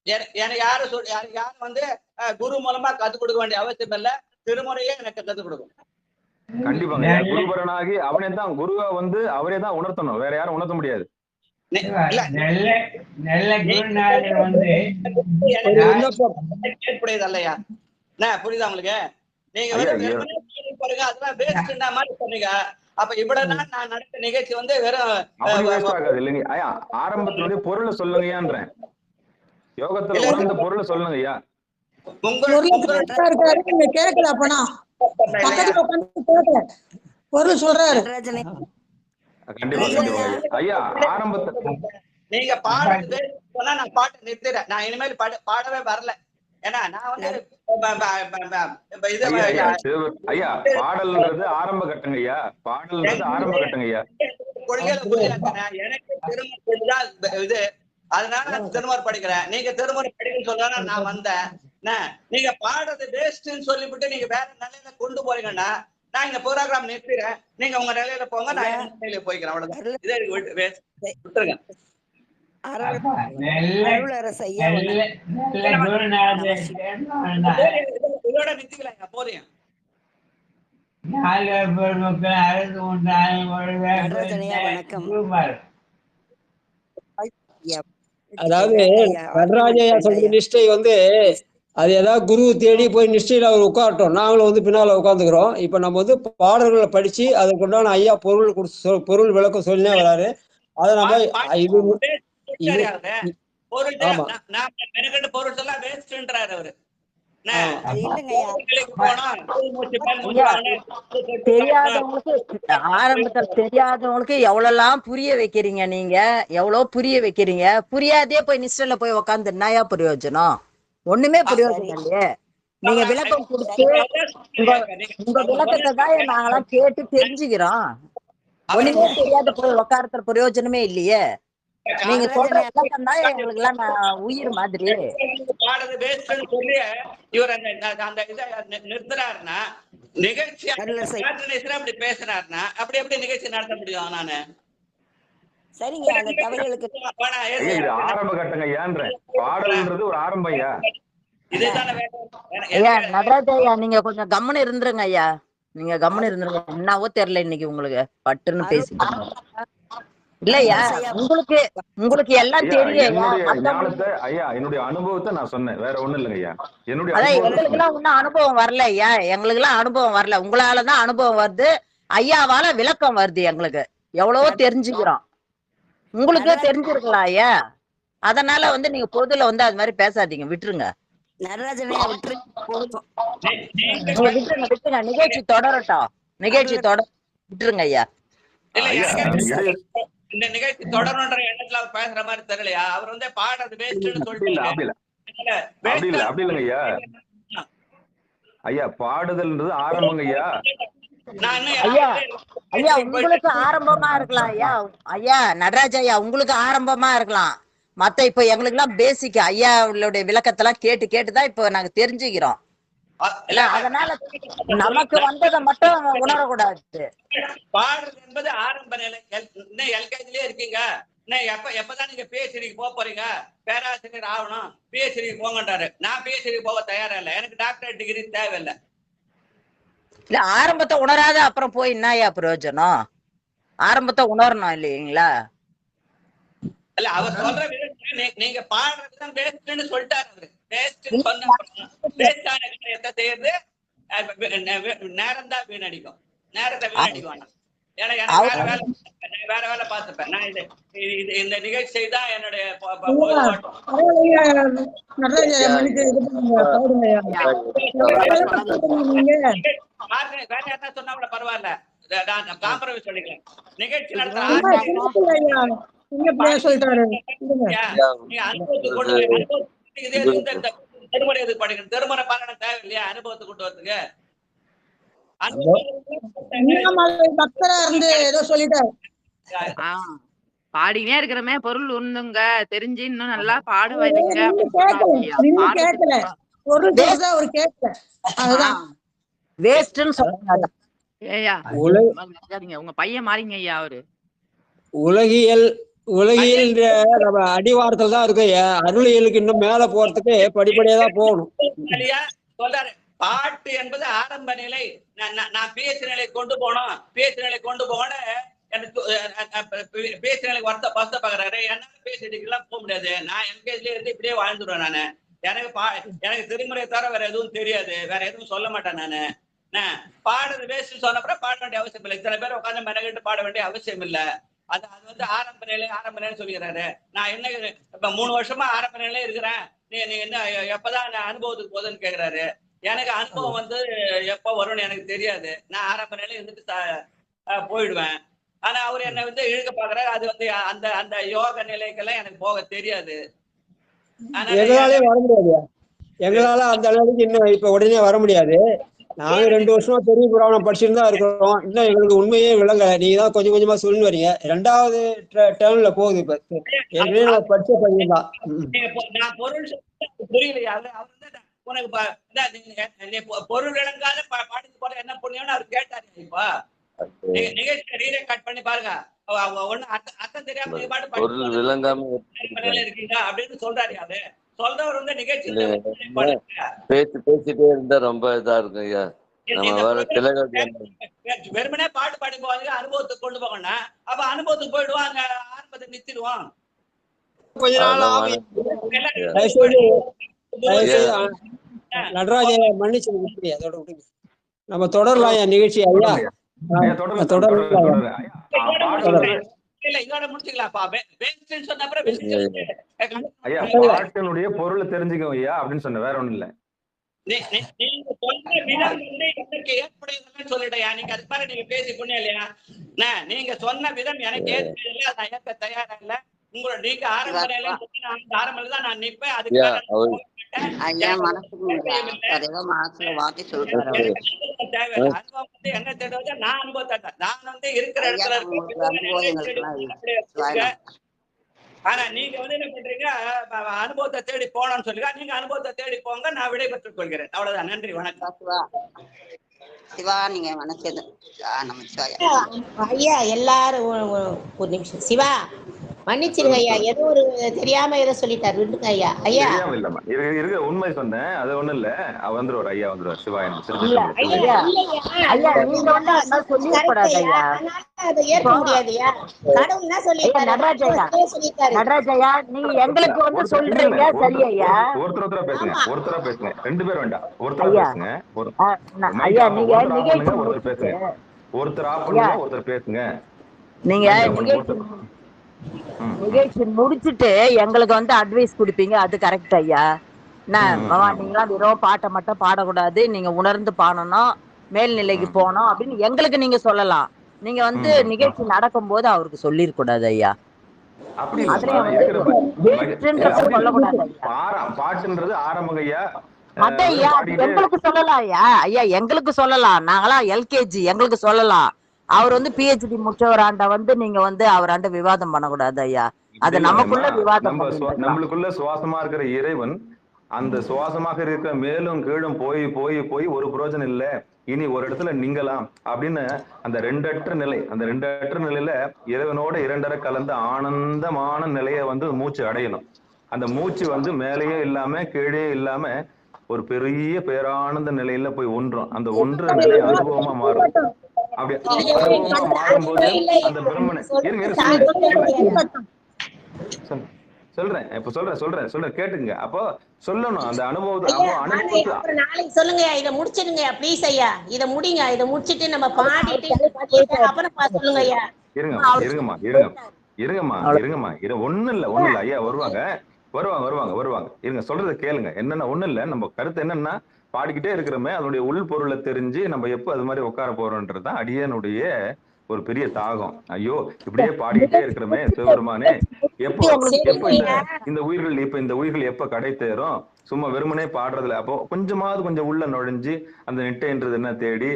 எனக்கு யாரும் வந்து குரு மூலமா கத்துக் கொடுக்க வேண்டிய அவசியம் இல்ல. திருமுறையே எனக்கு கத்துக் கொடுக்கும். கண்டிப்பாங்க. குருபரனாகி அவனே தான் குருவா வந்து அவரே தான் உணர்த்தணும். வேற யாரும் உணர்த்த முடியாது. நல்ல குருநாதர் வந்து ஏற்புடையது இல்லையா? புரியுதா உங்களுக்கு? நீங்க பாருங்க அதெல்லாம் வேஸ்ட்னா மாதிரி சொன்னீங்க. அப்ப இவ்வளவுதான் நான் நடத்த நிகழ்ச்சி வந்து வெறும் இல்லைங்க ஐயா. ஆரம்பத்தினுடைய பொருளை சொல்லுங்கயான்றேன். யோகத்துல உணர்ந்த பொருளை சொல்லுங்க ஐயா. கேட்கல அப்பனா பக்கத்துல உட்கார்ந்து கேட்கல பொருள் சொல்றாரு. கண்டிப்பா கண்டிப்பா ஐயா. ஆரம்பத்துல நீங்க பாடுறது சொன்னா நான் பாட்டு நிறுத்துறேன். நான் இனிமேல் பாடவே வரல. ஏன்னா நான் வந்து ஐயா பாடல்ன்றது ஆரம்ப கட்டங்க ஐயா. பாடல்ன்றது ஆரம்ப கட்டங்க ஐயா. கொள்கையில புரியாதுங்க. எனக்கு திருமணம் இது அதனால நான் திருமுறை படிக்கிறேன். நீங்க திருமுறை படிக்கணும்னு சொல்ல நான் வந்தேன். நீங்க பாடுறது வேஸ்ட்ன்னு சொல்லிவிட்டு நீங்க வேற நிலையில கொண்டு போறீங்கன்னா நான் இந்த ப்ரோக்ராம் நிறுத்துறேன். நீங்க உங்க நிலையில போங்க, நான் என் நிலையில போய்க்கிறேன். அவ்வளவுதான். இதே விட்டுருங்க. இதோட நிறுத்திக்கலாங்க போறீங்க. அதாவது நடராஜையா சொல்ற நிஷ்டை வந்து அது ஏதாவது குரு தேடி போய் நிஷ்டையில அவர் உட்காரட்டும். நாங்களும் வந்து பின்னால உட்காந்துக்கிறோம். இப்ப நம்ம வந்து பாடல்களை படிச்சு அதுக்குண்டான ஐயா பொருள் கொடுத்து பொருள் விளக்கம் சொல்லினே வராரு. அதை நம்ம ஆமா பொருள் எல்லாம் வேஸ்ட்ன்றாரு அவரு. தெரியாதவங்களுக்கு ஆரம்பத்துல தெரியாதவங்களுக்கு எவ்வளவுலாம் புரிய வைக்கிறீங்க. நீங்க எவ்வளவு புரிய வைக்கிறீங்க. புரியாதே போய் நிஷ்டல போய் உக்காந்து என்னயா பிரயோஜனம்? ஒண்ணுமே பிரயோஜனம் இல்லையே. நீங்க விளக்கம் கொடுத்து உங்க விளக்கத்தை தான் நாங்கெல்லாம் கேட்டு தெரிஞ்சுக்கிறோம். ஒண்ணுமே தெரியாத போய் உக்காரத்துல பிரயோஜனமே இல்லையே. நீங்க சொல்ற விளக்கம் தான் எங்களுக்கு எல்லாம் உயிர் மாதிரி. பாடுறது வேஸ்ட்னு சொல்லி இவர் அந்த இதை நிறுத்துறாருன்னா நிகழ்ச்சி அப்படி பேசுறாருன்னா அப்படி எப்படி நிகழ்ச்சி நடத்த முடியும்? நானு சரிங்க அந்த தவறுகளுக்கு ஆரம்ப கட்டங்க ஏன்றேன். பாடல்ன்றது ஒரு ஆரம்பம் ஐயா. ஐயா நடராஜ ஐயா நீங்க கொஞ்சம் கம்முன்னு இருந்துருங்க ஐயா. நீங்க கம்முன்னு இருந்துருங்க. என்னவோ தெரியல இன்னைக்கு உங்களுக்கு பட்டுன்னு பேசிட்டு இல்லையா? உங்களுக்கு எல்லாம் தெரியும். ஐயா என்னுடைய அனுபவத்தை நான் சொன்னேன். வேற ஒண்ணும் இல்லைங்க ஐயா. அதான் எங்களுக்கு எல்லாம் ஒன்னும் அனுபவம் வரல ஐயா. எங்களுக்கு எல்லாம் அனுபவம் வரல. உங்களாலதான் அனுபவம் வருது. ஐயாவால விளக்கம் வருது. எங்களுக்கு எவ்வளவோ தெரிஞ்சுக்கிறோம். உங்களுக்கே தெரிஞ்சிருக்கலாம் ஐயா. அதனால வந்து நீங்க பொதுல வந்து அது மாதிரி பேசாதீங்க. விட்டுருங்க. விட்டுருங்க. நிகழ்ச்சி தொடரட்டும். நிகழ்ச்சி விட்டுருங்க ஐயா. இந்த நிகழ்ச்சி தொடரணுன்ற எண்ணத்துல அவர் பேசுற மாதிரி தெரியலையா? அவர் வந்து பாடுறது வேஸ்ட்னு சொல்லிட்டு அப்படி இல்லைங்க ஐயா. ஐயா பாடுதல்ன்றது ஆரம்பங்க ஐயா. ஐயா ஐயா உங்களுக்கு ஆரம்பமா இருக்கலாம் ஐயா. ஐயா நடராஜ ஐயா உங்களுக்கு ஆரம்பமா இருக்கலாம். மத்த இப்ப எங்களுக்கு எல்லாம் பேசிக் ஐயாவுடைய விளக்கத்தெல்லாம் கேட்டு கேட்டுதான் இப்ப நாங்க தெரிஞ்சுக்கிறோம். அதனால நமக்கு வந்ததை மட்டும் உணரக்கூடாது. பாடுறது என்பது ஆரம்ப நிலை. எல்கேஜிலே இருக்கீங்க. எப்பதான் நீங்க பிஹெச்டிக்கு போக போறீங்க? பேராசிரியர் ஆகணும், பிஹெச்டிக்கு போங்கன்றாரு. நான் பிஹெச்டிக்கு போக தயாரா இல்லை. எனக்கு டாக்டரேட் டிகிரி தேவையில்லை. இல்ல ஆரம்பத்தை உணராத அப்புறம் போய் என்னயா பிரயோஜனம்? ஆரம்பத்தை உணரணும் இல்லைங்களா? இல்ல அவர் சொல்ற நீங்க பாடுறதுதான் வேஸ்ட்னு சொல்லிட்டாரு அவரு. வேஸ்ட்னு சொன்ன வேஸ்டான விஷயத்தை செய்யறது நேரம் தான் வீணடிக்கும். நேரத்தை வீணடிக்கும். ஏன்னா வேற வேலை பார்த்துப்பேன். நான் இந்த நிகழ்ச்சி தான் என்னுடைய வேற என்ன சொன்னா கூட பரவாயில்ல. காம்ப்ரமைஸ் பண்ணிக்கலாம். நிகழ்ச்சி நடத்த திருமுறை எதுக்கு படிக்கணும்? திருமுறை பாராயணம் தேவை இல்லையா அனுபவத்தை கொண்டு வரதுக்கு? அண்ணாமலை பக்தரா இருந்து ஏதோ சொல்லிட்டாரு. பாடினே இருக்கிறமே பொருள் உண்ணுங்க தெரிஞ்சு இன்னும் நல்லா பாடுவாங்க. கேட்கல பொருள் சொல்றத அவர் கேட்கல. அதுதான் வேஸ்ட்னு சொல்றாங்க. ஏய்யா உங்க பையன் மாறிங்க ஐயா. அவரு உலகியல் நம்ம அடிவாரத்துல தான் இருக்கு. அருளியலுக்கு இன்னும் மேல போறதுக்கு படிப்படியா தான் போகணும். சொல்றாரு பாட்டு என்பது ஆரம்ப நிலை. நான் பேச்சு நிலை கொண்டு போனோம், பேச்சு நிலை கொண்டு போன எனக்கு பேச்சு நிலைக்கு வருத்த பாக்குறாரு. என்னால பேசிட்டுலாம் போக முடியாது. நான் எல்கேஜில இருந்து இப்படியே வாழ்ந்துடுவேன். நானு எனக்கு திருமுறை தவிர வேற எதுவும் தெரியாது, வேற எதுவும் சொல்ல மாட்டேன். நானு பாடுறது வேஸ்ட் சொன்னப்பறம் பாட வேண்டிய அவசியம் இல்லை. இத்தனை பேர் உட்காந்து மெனக்கிட்டு பாட வேண்டிய அவசியம் இல்லை. அது வந்து ஆரம்ப நிலை சொல்லிக்கிறாரு. நான் என்ன இப்ப 3 வருஷமா ஆரம்ப நிலையில இருக்கிறேன். நீ என்ன எப்பதான் அனுபவத்துக்கு போதுன்னு கேக்குறாரு. எனக்கு அனுபவம் வந்து எப்ப வரும்னு எனக்கு தெரியாது. நான் ஆரம்ப நிலையில இருந்துட்டு போயிடுவேன். ஆனா அவர் என்ன வந்து இழுக்க பாக்குறாரு. அது வந்து அந்த அந்த யோக நிலைக்கெல்லாம் எனக்கு போக தெரியாது. எங்களாலே வர முடியாது. எங்களால அந்த அளவுக்கு இன்னும் இப்ப உடனே வர முடியாது. நாங்க 2 வருஷமா பெரிய புராணம் படிச்சுட்டு தான் இருக்கிறோம். இன்னும் எங்களுக்கு உண்மையே விளங்கல. நீங்க தான் கொஞ்சம் கொஞ்சமா சொல்லி வரீங்க. 2வது டேர்ம்ல போகுது. இப்ப ஏற்கனவே நம்ம படிச்ச பையன் தான். நான் பொருள் புரியலையா? அவர் உனக்கு பொருள் விளங்காத பாட்டுக்கு போற என்ன புண்ணியம்னு அவர் கேட்டாரு. இப்ப நிகழ்ச்சி ரீரெக்கார்ட் பண்ணி பாருங்க. ஒண்ணு அர்த்தம் தெரியாம நீங்க பாட்டு இருக்கீங்க அப்படின்னு சொல்றாரு. அது சொல்றவர் வந்து நிகழ்ச்சியில பேசிட்டே இருந்தா ரொம்ப இதா இருக்கும் ஐயா. நம்ம வேற வெறுமனே பாட்டு பாடி போவாங்க, அனுபவத்துக்கு கொண்டு போகணும். அப்ப அனுபவத்துக்கு போயிடுவாங்க, ஆரம்பத்தை நிறுத்திடுவோம். கொஞ்ச நாள் நடராஜ மன்னிச்சு அதோட விட்டுங்க. நம்ம தொடரலாம் என் நிகழ்ச்சி. ஐயா தொடரலாம். பாட்டினுடைய பொருளை தெரிஞ்சுக்கோ ஐயா அப்படின்னு சொன்ன, வேற ஒண்ணும் இல்ல. நீங்க சொன்ன விதம் வந்து எனக்கு ஏற்புடையதுன்னு சொல்லிட்டேன். நீங்க அது மாதிரி நீங்க பேசி கொண்டே இல்லையா? நீங்க சொன்ன விதம் எனக்கு ஏற்புடையது, அதை ஏற்க தயாரா இல்ல. உங்களோட நீங்க ஆரம்பரையில ஆரம்பத்துல தான் நான் நிப்பேன். அதுக்கு ஐயா மனசுல வாட்டி சொல்றாரு. அனுபவம் வந்து என்ன தெரியாது. நான் அனுபவத்தை நான் வந்து இருக்கிற இடத்துல ஆனா நீங்க வந்து என்ன பண்றீங்க, அனுபவத்தை தேடி போனோம்னு சொல்லுங்க. நீங்க அனுபவத்தை தேடி போங்க, நான் விடைபெற்றுக் கொள்கிறேன். அவ்வளவுதான். நன்றி, வணக்கம். சிவா நீங்க வணக்கம். ஐயா எல்லாரும் ஒரு நிமிஷம். சிவா மன்னிச்சிருங்க ஐயா, ஏதோ ஒரு தெரியாம ஏதோ சொல்லிட்டாரு, விட்டுங்க ஐயா. ஐயா இல்லம்மா, இருக்க உண்மை சொன்னேன். அது ஒண்ணும் இல்ல. வந்துருவார் ஐயா, வந்துருவார். சிவா அதை ஏற்க முடியாதுயா. கடவுள் என்ன சொல்லிட்டாரு? நடராஜையா நீங்க எங்களுக்கு வந்து சொல்றீங்க சரியா? ஒருத்தரா பேசுங்க, ஒருத்தரா பேசுங்க. 2 பேர் வேண்டாம், ஒருத்தரா பேசுங்க. ஐயா நீங்க ஒருத்தர் பேசுங்க, ஒருத்தர் ஆஃப் பண்ணுங்க, ஒருத்தர் பேசுங்க. நீங்க நிகழ்ச்சி முடிச்சுட்டு எங்களுக்கு வந்து அட்வைஸ் கொடுப்பீங்க, அது கரெக்ட் ஐயா. நீங்களாம் வெறும் பாட்டை மட்டும் பாடக்கூடாது, நீங்க உணர்ந்து பாடணும், மேல்நிலைக்கு போகணும் அப்படின்னு எங்களுக்கு நீங்க சொல்லலாம். நீங்க வந்து நிகழ்ச்சி நடக்கும் போது அவருக்கு சொல்லிருக்க கூடாது ஐயா. பாட்டுன்றது ஆரம்பம் ஐயா. எங்களுக்கு சொல்லலாம் ஐயா. ஐயா எங்களுக்கு சொல்லலாம், நாங்களாம் எல்கேஜி, எங்களுக்கு சொல்லலாம். அவர் வந்து பிஹெச்டி முடிச்சவராண்ட வந்து நீங்க வந்து அவராண்ட விவாதம் பண்ணக்கூடாது ஐயா. அது நமக்குள்ள விவாதம். நம்மளுக்குள்ள சுவாசமா இருக்கிற இறைவன் அந்த சுவாசமாக இருக்க மேலும் கீழும் போய் போய் போய் ஒரு பிரயோஜனம் இல்ல, இனி ஒரு இடத்துல நீங்கலாம் அப்படின்னு அந்த ரெண்டற்ற நிலை, அந்த ரெண்டற்ற நிலையில இறைவனோட இரண்டரை கலந்த ஆனந்தமான நிலையை வந்து மூச்சு அடையணும். அந்த மூச்சு வந்து மேலேயே இல்லாம கீழே இல்லாம ஒரு பெரிய பேரானந்த நிலையில போய் ஒன்றும். அந்த ஒன்ற நிலை அனுபவமா மாறும். அப்படி அனுபவமா மாறும்போது அந்த பிரம்மனை சொல்றேன், இப்ப சொல்றேன் கேட்டுங்க. அப்போ சொல்லணும் அந்த அனுபவத்தை. நாளைக்கு சொல்லுங்க, இதை முடிச்சிடுங்க ப்ளீஸ் ஐயா. இதை முடிங்க, இதை முடிச்சிட்டு நம்ம பாடிட்டு அப்புறம் சொல்லுங்க ஐயா. இருங்கம்மா. இது ஒண்ணும் இல்ல ஐயா. வருவாங்க. இருங்க, சொல்றதை கேளுங்க. என்னன்னா ஒண்ணும் இல்ல, நம்ம கருத்து என்னன்னா பாடிக்கிட்டே இருக்கிறோமே அதனுடைய உள் பொருளை தெரிஞ்சு நம்ம எப்ப அது மாதிரி உட்கார போறோம்ன்றதுதான் அடியனுடைய ஒரு பெரிய தாகம். ஐயோ இப்படியே பாடிக்கிட்டே இருக்கிறோமே சிவபெருமானே, எப்போ எப்போ இந்த உயிர்கள் இந்த உயிர்கள் எப்ப கடை தேரும்? சும்மா வெறுமனே பாடுறதுல அப்போ கொஞ்சமாவது கொஞ்சம் உள்ள நுழைஞ்சு அந்த நிட்டைன்றது என்ன தேடி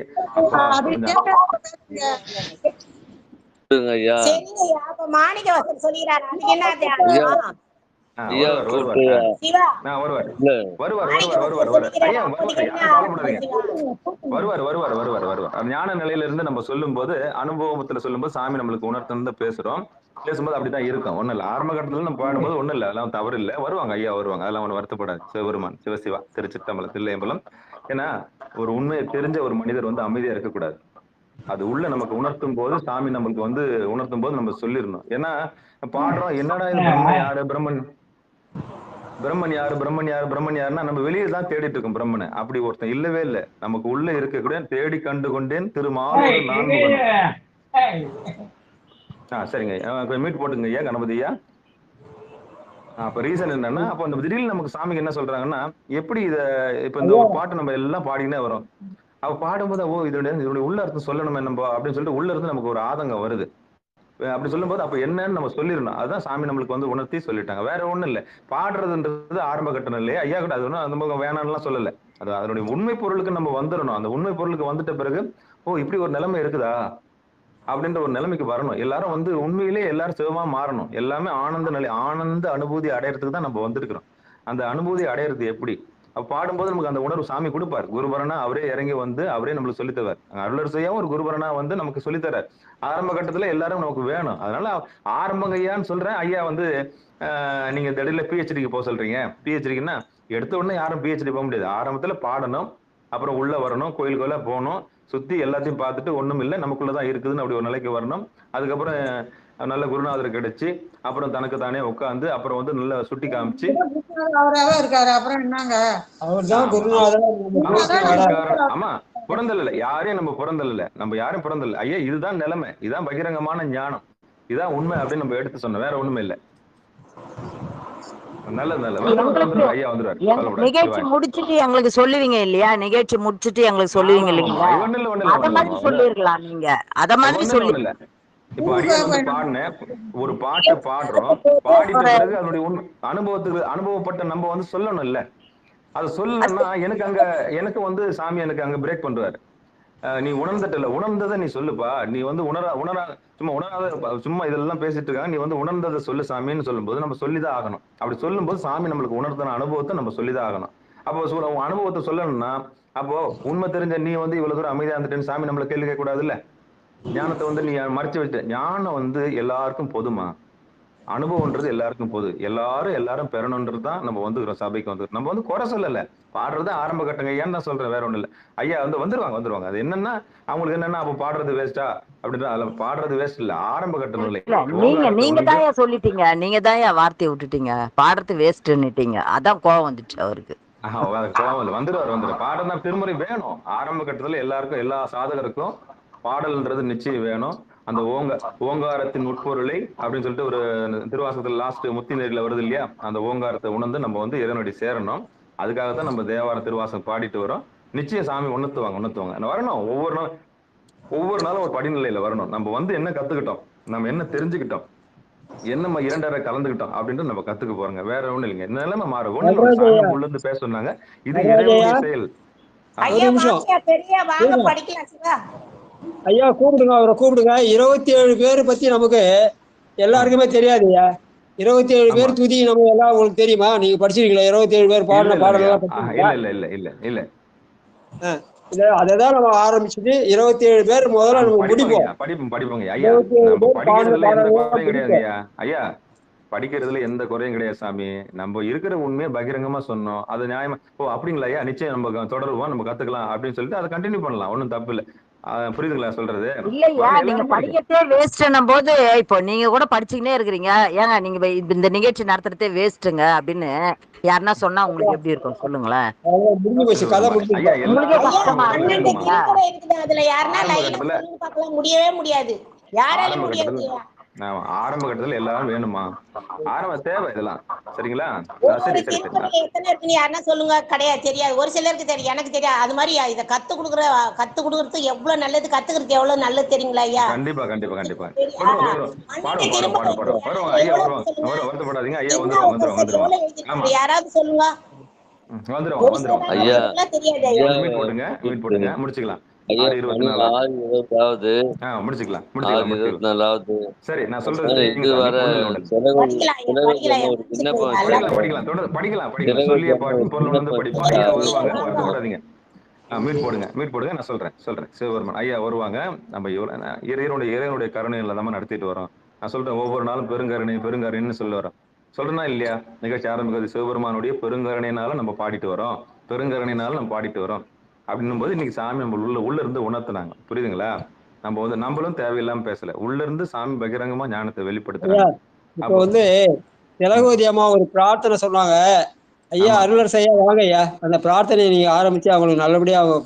சரிங்கய்யா, அப்ப மாணிக்கவாசகர் சொல்லிடுறாரு, அதுக்கு என்ன தியானம்? ஞான நிலையில இருந்து நம்ம சொல்லும் போது, அனுபவத்துல சொல்லும் போது சாமி நம்மளுக்கு உணர்த்து பேசுறோம். பேசும்போது அப்படிதான் இருக்கும். ஒண்ணும் இல்ல, ஆரம்ப கட்டத்துல நம்ம பாடும்போது ஒண்ணும் இல்ல, அதெல்லாம் தவறு இல்லை. வருவாங்க ஐயா வருவாங்க, அதெல்லாம் ஒண்ணு வருத்தப்படாது. சிவபெருமான் சிவசிவா திருச்சிற்றம்பலம் தில்லையம்பலம். ஏன்னா ஒரு உண்மையை தெரிஞ்ச ஒரு மனிதர் அமைதியா இருக்கக்கூடாது. அது உள்ள நமக்கு உணர்த்தும் போது, சாமி நம்மளுக்கு உணர்த்தும் போது நம்ம சொல்லிடணும். ஏன்னா பாடுறோம், என்னடா இது பிரம்மன் யாரு, பிரம்மன் யாரு, பிரம்மன் யாரு, பிரம்மன் யாருன்னா நம்ம வெளியே தான் தேடிட்டு இருக்கோம் பிரம்மனை. அப்படி ஒருத்தன் இல்லவே இல்லை, நமக்கு உள்ள இருக்கக்கூடிய தேடி கண்டு கொண்டேன் திருமாவளவன் நான்முகன். சரிங்க, மீட் போட்டுங்க ஐயா கணபதி ஐயா. அப்ப ரீசன் என்னன்னா, அப்ப அந்த திடீர்னு நமக்கு சாமிக்கு என்ன சொல்றாங்கன்னா, எப்படி இத இப்ப இந்த ஒரு பாட்டு நம்ம எல்லாம் பாடினே வரோம். அவ பாடும்போது இதோட உள்ள அர்த்தம் சொல்லணுமே நம்ம அப்படின்னு சொல்லிட்டு உள்ள இருந்து நமக்கு ஒரு ஆதங்கம் வருது. அப்படி சொல்லும் போது அப்ப என்னன்னு நம்ம சொல்லிடணும். அதுதான் சாமி நம்மளுக்கு உணர்த்தி சொல்லிட்டாங்க. வேற ஒண்ணும் இல்லை. பாடுறதுன்றது ஆரம்ப கட்டணம் இல்லையா ஐயா கூட, அது ஒன்றும் அந்த வேணாம்லாம் சொல்லலை. அது அதனுடைய உண்மை பொருளுக்கு நம்ம வந்துடணும். அந்த உண்மை பொருளுக்கு வந்துட்ட பிறகு இப்படி ஒரு நிலைமை இருக்குதா அப்படின்ற ஒரு நிலைமைக்கு வரணும். எல்லாரும் உண்மையிலேயே எல்லாரும் சிவமா மாறணும். எல்லாமே ஆனந்த நிலை, ஆனந்த அனுபூதி அடையறதுக்கு தான் நம்ம வந்திருக்கிறோம். அந்த அனுபூதி அடையிறது எப்படி? அப்ப பாடும்போது நமக்கு அந்த உணர்வு சாமி கொடுப்பார். குருபரனா அவரே இறங்கி அவரே நம்மளுக்கு சொல்லித்தவார். அருளர் செய்யாம ஒரு குருபரனா நமக்கு சொல்லித்தரார். ஆரம்ப கட்டத்துல எல்லாரும் நமக்கு வேணும். அதனால ஆரம்பங்க ஐயான்னு சொல்றேன். ஐயா நீங்க திடீர்ல பிஹெச்டிக்கு போக சொல்றீங்க. பிஹெச்டிக்குன்னா எடுத்த உடனே யாரும் பிஹெச்டி போக முடியாது. ஆரம்பத்துல பாடணும், அப்புறம் உள்ள வரணும், கோயிலுக்குள்ள போகணும், சுத்தி எல்லாத்தையும் பார்த்துட்டு ஒண்ணும் இல்லை நமக்குள்ளதான் இருக்குதுன்னு அப்படி ஒரு நிலைக்கு வரணும். அதுக்கப்புறம் நல்ல குருநாதர் கிடைச்சு, அப்புறம் தனக்கு தானே உட்காந்து, அப்புறம் நல்ல சுட்டி காமிச்சு இருக்காரு. அப்புறம் என்னங்க, அவர்தான் குருநாதர். ஆமா, புறந்தல் இல்லை, யாரையும் நம்ம புறந்தல் இல்லை, நம்ம யாரும் புறந்தல் இல்லை. ஐயா இதுதான் நிலைமை, இதுதான் பகிரங்கமான ஞானம், இதான் உண்மை அப்படின்னு நம்ம எடுத்து சொன்னோம். வேற ஒண்ணுமே இல்லை. ஐயா வந்துருவாரு. நிகழ்ச்சி முடிச்சிட்டு எங்களுக்கு சொல்லுவீங்க இல்லையா? நிகழ்ச்சி முடிச்சிட்டு எங்களுக்கு சொல்லுவீங்க இல்லைங்களா? அத மாதிரி சொல்லிருக்கலாம் நீங்க. அத மாதிரி சொல்லி இப்போ அடியான் பாடினேன், ஒரு பாட்டு பாடுறோம், பாடிட்ட பிறகு அதனுடைய அனுபவப்பட்ட நம்ம சொல்லணும் இல்ல. அது சொல்லணும்னா எனக்கு சாமி எனக்கு அங்க பிரேக் பண்றாரு. நீ உணர்ந்துட்டல, உணர்ந்ததை நீ சொல்லுப்பா. நீ சும்மா இதெல்லாம் பேசிட்டு இருக்காங்க, நீ உணர்ந்ததை சொல்லு சாமின்னு சொல்லும்போது நம்ம சொல்லிதான் ஆகணும். அப்படி சொல்லும் போது சாமி நம்மளுக்கு உணர்த்தின அனுபவத்தை நம்ம சொல்லிதான் ஆகணும். அப்போ அனுபவத்தை சொல்லணும்னா அப்போ உண்மை தெரிஞ்ச நீ இவ்வளவு தூரம் அமைதியா இருந்துட்டேன்னு சாமி நம்மள கேள்வி கேட்க கூடாது இல்ல. ஞானத்தை நீ மறைச்சு வச்சுட்ட. ஞானம் எல்லாருக்கும் பொதுமா, அனுபவம்ன்றது எல்லாருக்கும் பொது. எல்லாரும் பெறணும்ன்றதுதான் நம்ம வந்துக்கிறோம். சபைக்கு நம்ம குறை சொல்லல, பாடுறது ஆரம்ப கட்டங்க ஏன்னு தான் சொல்றேன், வேற ஒண்ணு இல்ல. ஐயா வந்துருவாங்க. அது என்னன்னா அவங்களுக்கு என்னன்னா அப்ப பாடுறது வேஸ்டா அப்படின்ற, அதுல பாடுறது வேஸ்ட் இல்ல, ஆரம்ப கட்டம் இல்லை. நீங்க தான் சொல்லிட்டீங்க, நீங்க தான் வார்த்தையை விட்டுட்டீங்க, பாடுறது வேஸ்ட்ன்னுட்டீங்க. அதான் கோவம் வந்துச்சு அவருக்கு. கோவம் இல்லை, வந்துருவாரு. பாடுறதா திருமுறை வேணும். ஆரம்ப கட்டத்துல எல்லாருக்கும், எல்லா சாதகருக்கும் பாடல்ன்றது நிச்சயம் வேணும். அந்த ஓங்காரத்தின் உட்பொருளை அப்படின்னு சொல்லிட்டு ஒரு திருவாசகத்துல லாஸ்ட் முத்தி நெறியில வருது இல்லையா, அந்த ஓங்காரத்தை உணர்ந்து நம்ம இறைவனடி சேரணும். அதுக்காகத்தான் நம்ம தேவார திருவாசகம் பாடிட்டு வரோம். நிச்சயம் சாமி உணர்த்துவாங்க வரணும். ஒவ்வொரு நாளும் ஒரு படிநிலையில வரணும். நம்ம என்ன கத்துக்கிட்டோம், நம்ம என்ன தெரிஞ்சுக்கிட்டோம், என்ன இரண்டரை கலந்துக்கிட்டோம் அப்படின்ட்டு நம்ம கத்துக்க போறோங்க. வேற ஒண்ணு இல்லைங்க. நிலைமை மாறும். உள்ள இருந்து பேச சொன்னாங்க, இது இறைவனுடைய செயல். ஐயா கூப்பிடுங்க, அவரை கூப்பிடுங்க. 27 பேர் பத்தி நமக்கு எல்லாருக்குமே தெரியாது ஐயா. 27 பேர் துதி நம்ம எல்லாம் உங்களுக்கு தெரியுமா? நீங்க படிச்சிருக்கீங்களா? 27 பேர் பாடின பாடலாம் இல்ல. அததான் நம்ம ஆரம்பிச்சுட்டு 27 பேர் முதல்ல நம்ம படிப்போங்க. ஐயா படிக்கிறதுல எந்த குறையும் கிடையாது சாமி. நம்ம இருக்கிற உண்மையை பகிரங்கமா சொன்னோம், அது நியாயமா அப்படிங்களா ஐயா? நிச்சயம் நம்ம தொடருவோம், நம்ம கத்துக்கலாம் அப்படின்னு சொல்லிட்டு அதை கண்டினியூ பண்ணலாம். ஒன்னும் தப்பு இல்லை. புரியுதுங்களா சொல்றது? இல்லையா, நீங்க படிக்கிறதே வேஸ்ட்னும் போது இப்போ நீங்க கூட படிச்சுக்கிட்டே இருக்கிறீங்க. ஏங்க நீங்க இந்த நிகழ்ச்சி நடத்துறதே வேஸ்ட்டுங்க அப்படின்னு யாருன்னா சொன்னா உங்களுக்கு எப்படி இருக்கும் சொல்லுங்களேன்? உங்களுக்கே கஷ்டமா முடியவே முடியாது. யாராலும் முடியாது. ஆரம்ப கட்டத்துல எல்லாரும் வேணுமா? தேவை இதெல்லாம் சரிங்களா? ஒரு சரி சரி சரி திருப்பதியில எத்தனை இருக்குன்னு யாருன்னா சொல்லுங்க. கிடையாது, தெரியாது. ஒரு சிலருக்கு தெரியும், எனக்கு தெரியாது. அது மாதிரி இதை கத்து கொடுக்கறது எவ்வளவு நல்லது, கத்துக்கிறது எவ்வளவு நல்லது தெரியுங்களா ஐயா? கண்டிப்பா கண்டிப்பா கண்டிப்பா மன்னிக்க பாடுவோம் திரும்ப வருவாங்க ஐயா வருவாங்க வருத்தப்படாதீங்க ஐயா வந்துருவாங்க ஆமா யாராவது சொல்லுங்க. வந்துருவாங்க ஐயா தெரியாது ஐயா. மீட் போட்டுங்க முடிச்சுக்கலாம். ஐயா 6:24 6:24 முடிச்சுக்கலாம் 6:24 சரி நான் சொல்றது இது வர படிக்கலாம் ஒரு விண்ணப்பம் படிக்கலாம் தொடர்ந்து படிக்கலாம் சொல்லிய சிறகுக்கு பாட்டும் ஒரு பொருள் வந்து விண்ணப்பம் படிப்போம். ஐயா வருவாங்க வச்சிருக்காரு. வருத்தப்படாதீங்க. மீட் போடுங்க நான் சொல்றேன் சிவபெருமான் ஐயா வருவாங்க. நம்ம இறைவனுடைய கருணையில நம்ம நடத்திட்டு வரோம். நான் சொல்றேன் ஒவ்வொரு நாளும் பெருங்கருணைன்னு சொல்ல வரோம். சொல்றேன்னா இல்லையா? நிகழ்ச்சி ஆரம்பிக்கிறது சிவபெருமானுடைய பெருங்கருணையினால நம்ம பாடிட்டு வரோம். பெருங்கருணையினால நம்ம பாடிட்டு வரோம் அப்படின்னும் போது இன்னைக்கு சாமி நம்ம உள்ள இருந்து உணர்த்தினாங்க. புரியுதுங்களா? நம்ம வந்து நம்மளும் தேவையில்லாம பேசல. உள்ள இருந்து சாமி பகிரங்கமா ஞானத்தை வெளிப்படுத்துறாங்க. இப்ப வந்து திலகவதி அம்மா ஒரு பிரார்த்தனை சொன்னாங்க. ஐயா அருளர் செய்ய வாங்க ஐயா, அந்த பிரார்த்தனையை நீங்க ஆரம்பிச்சு அவங்களுக்கு நல்லபடியா அவங்க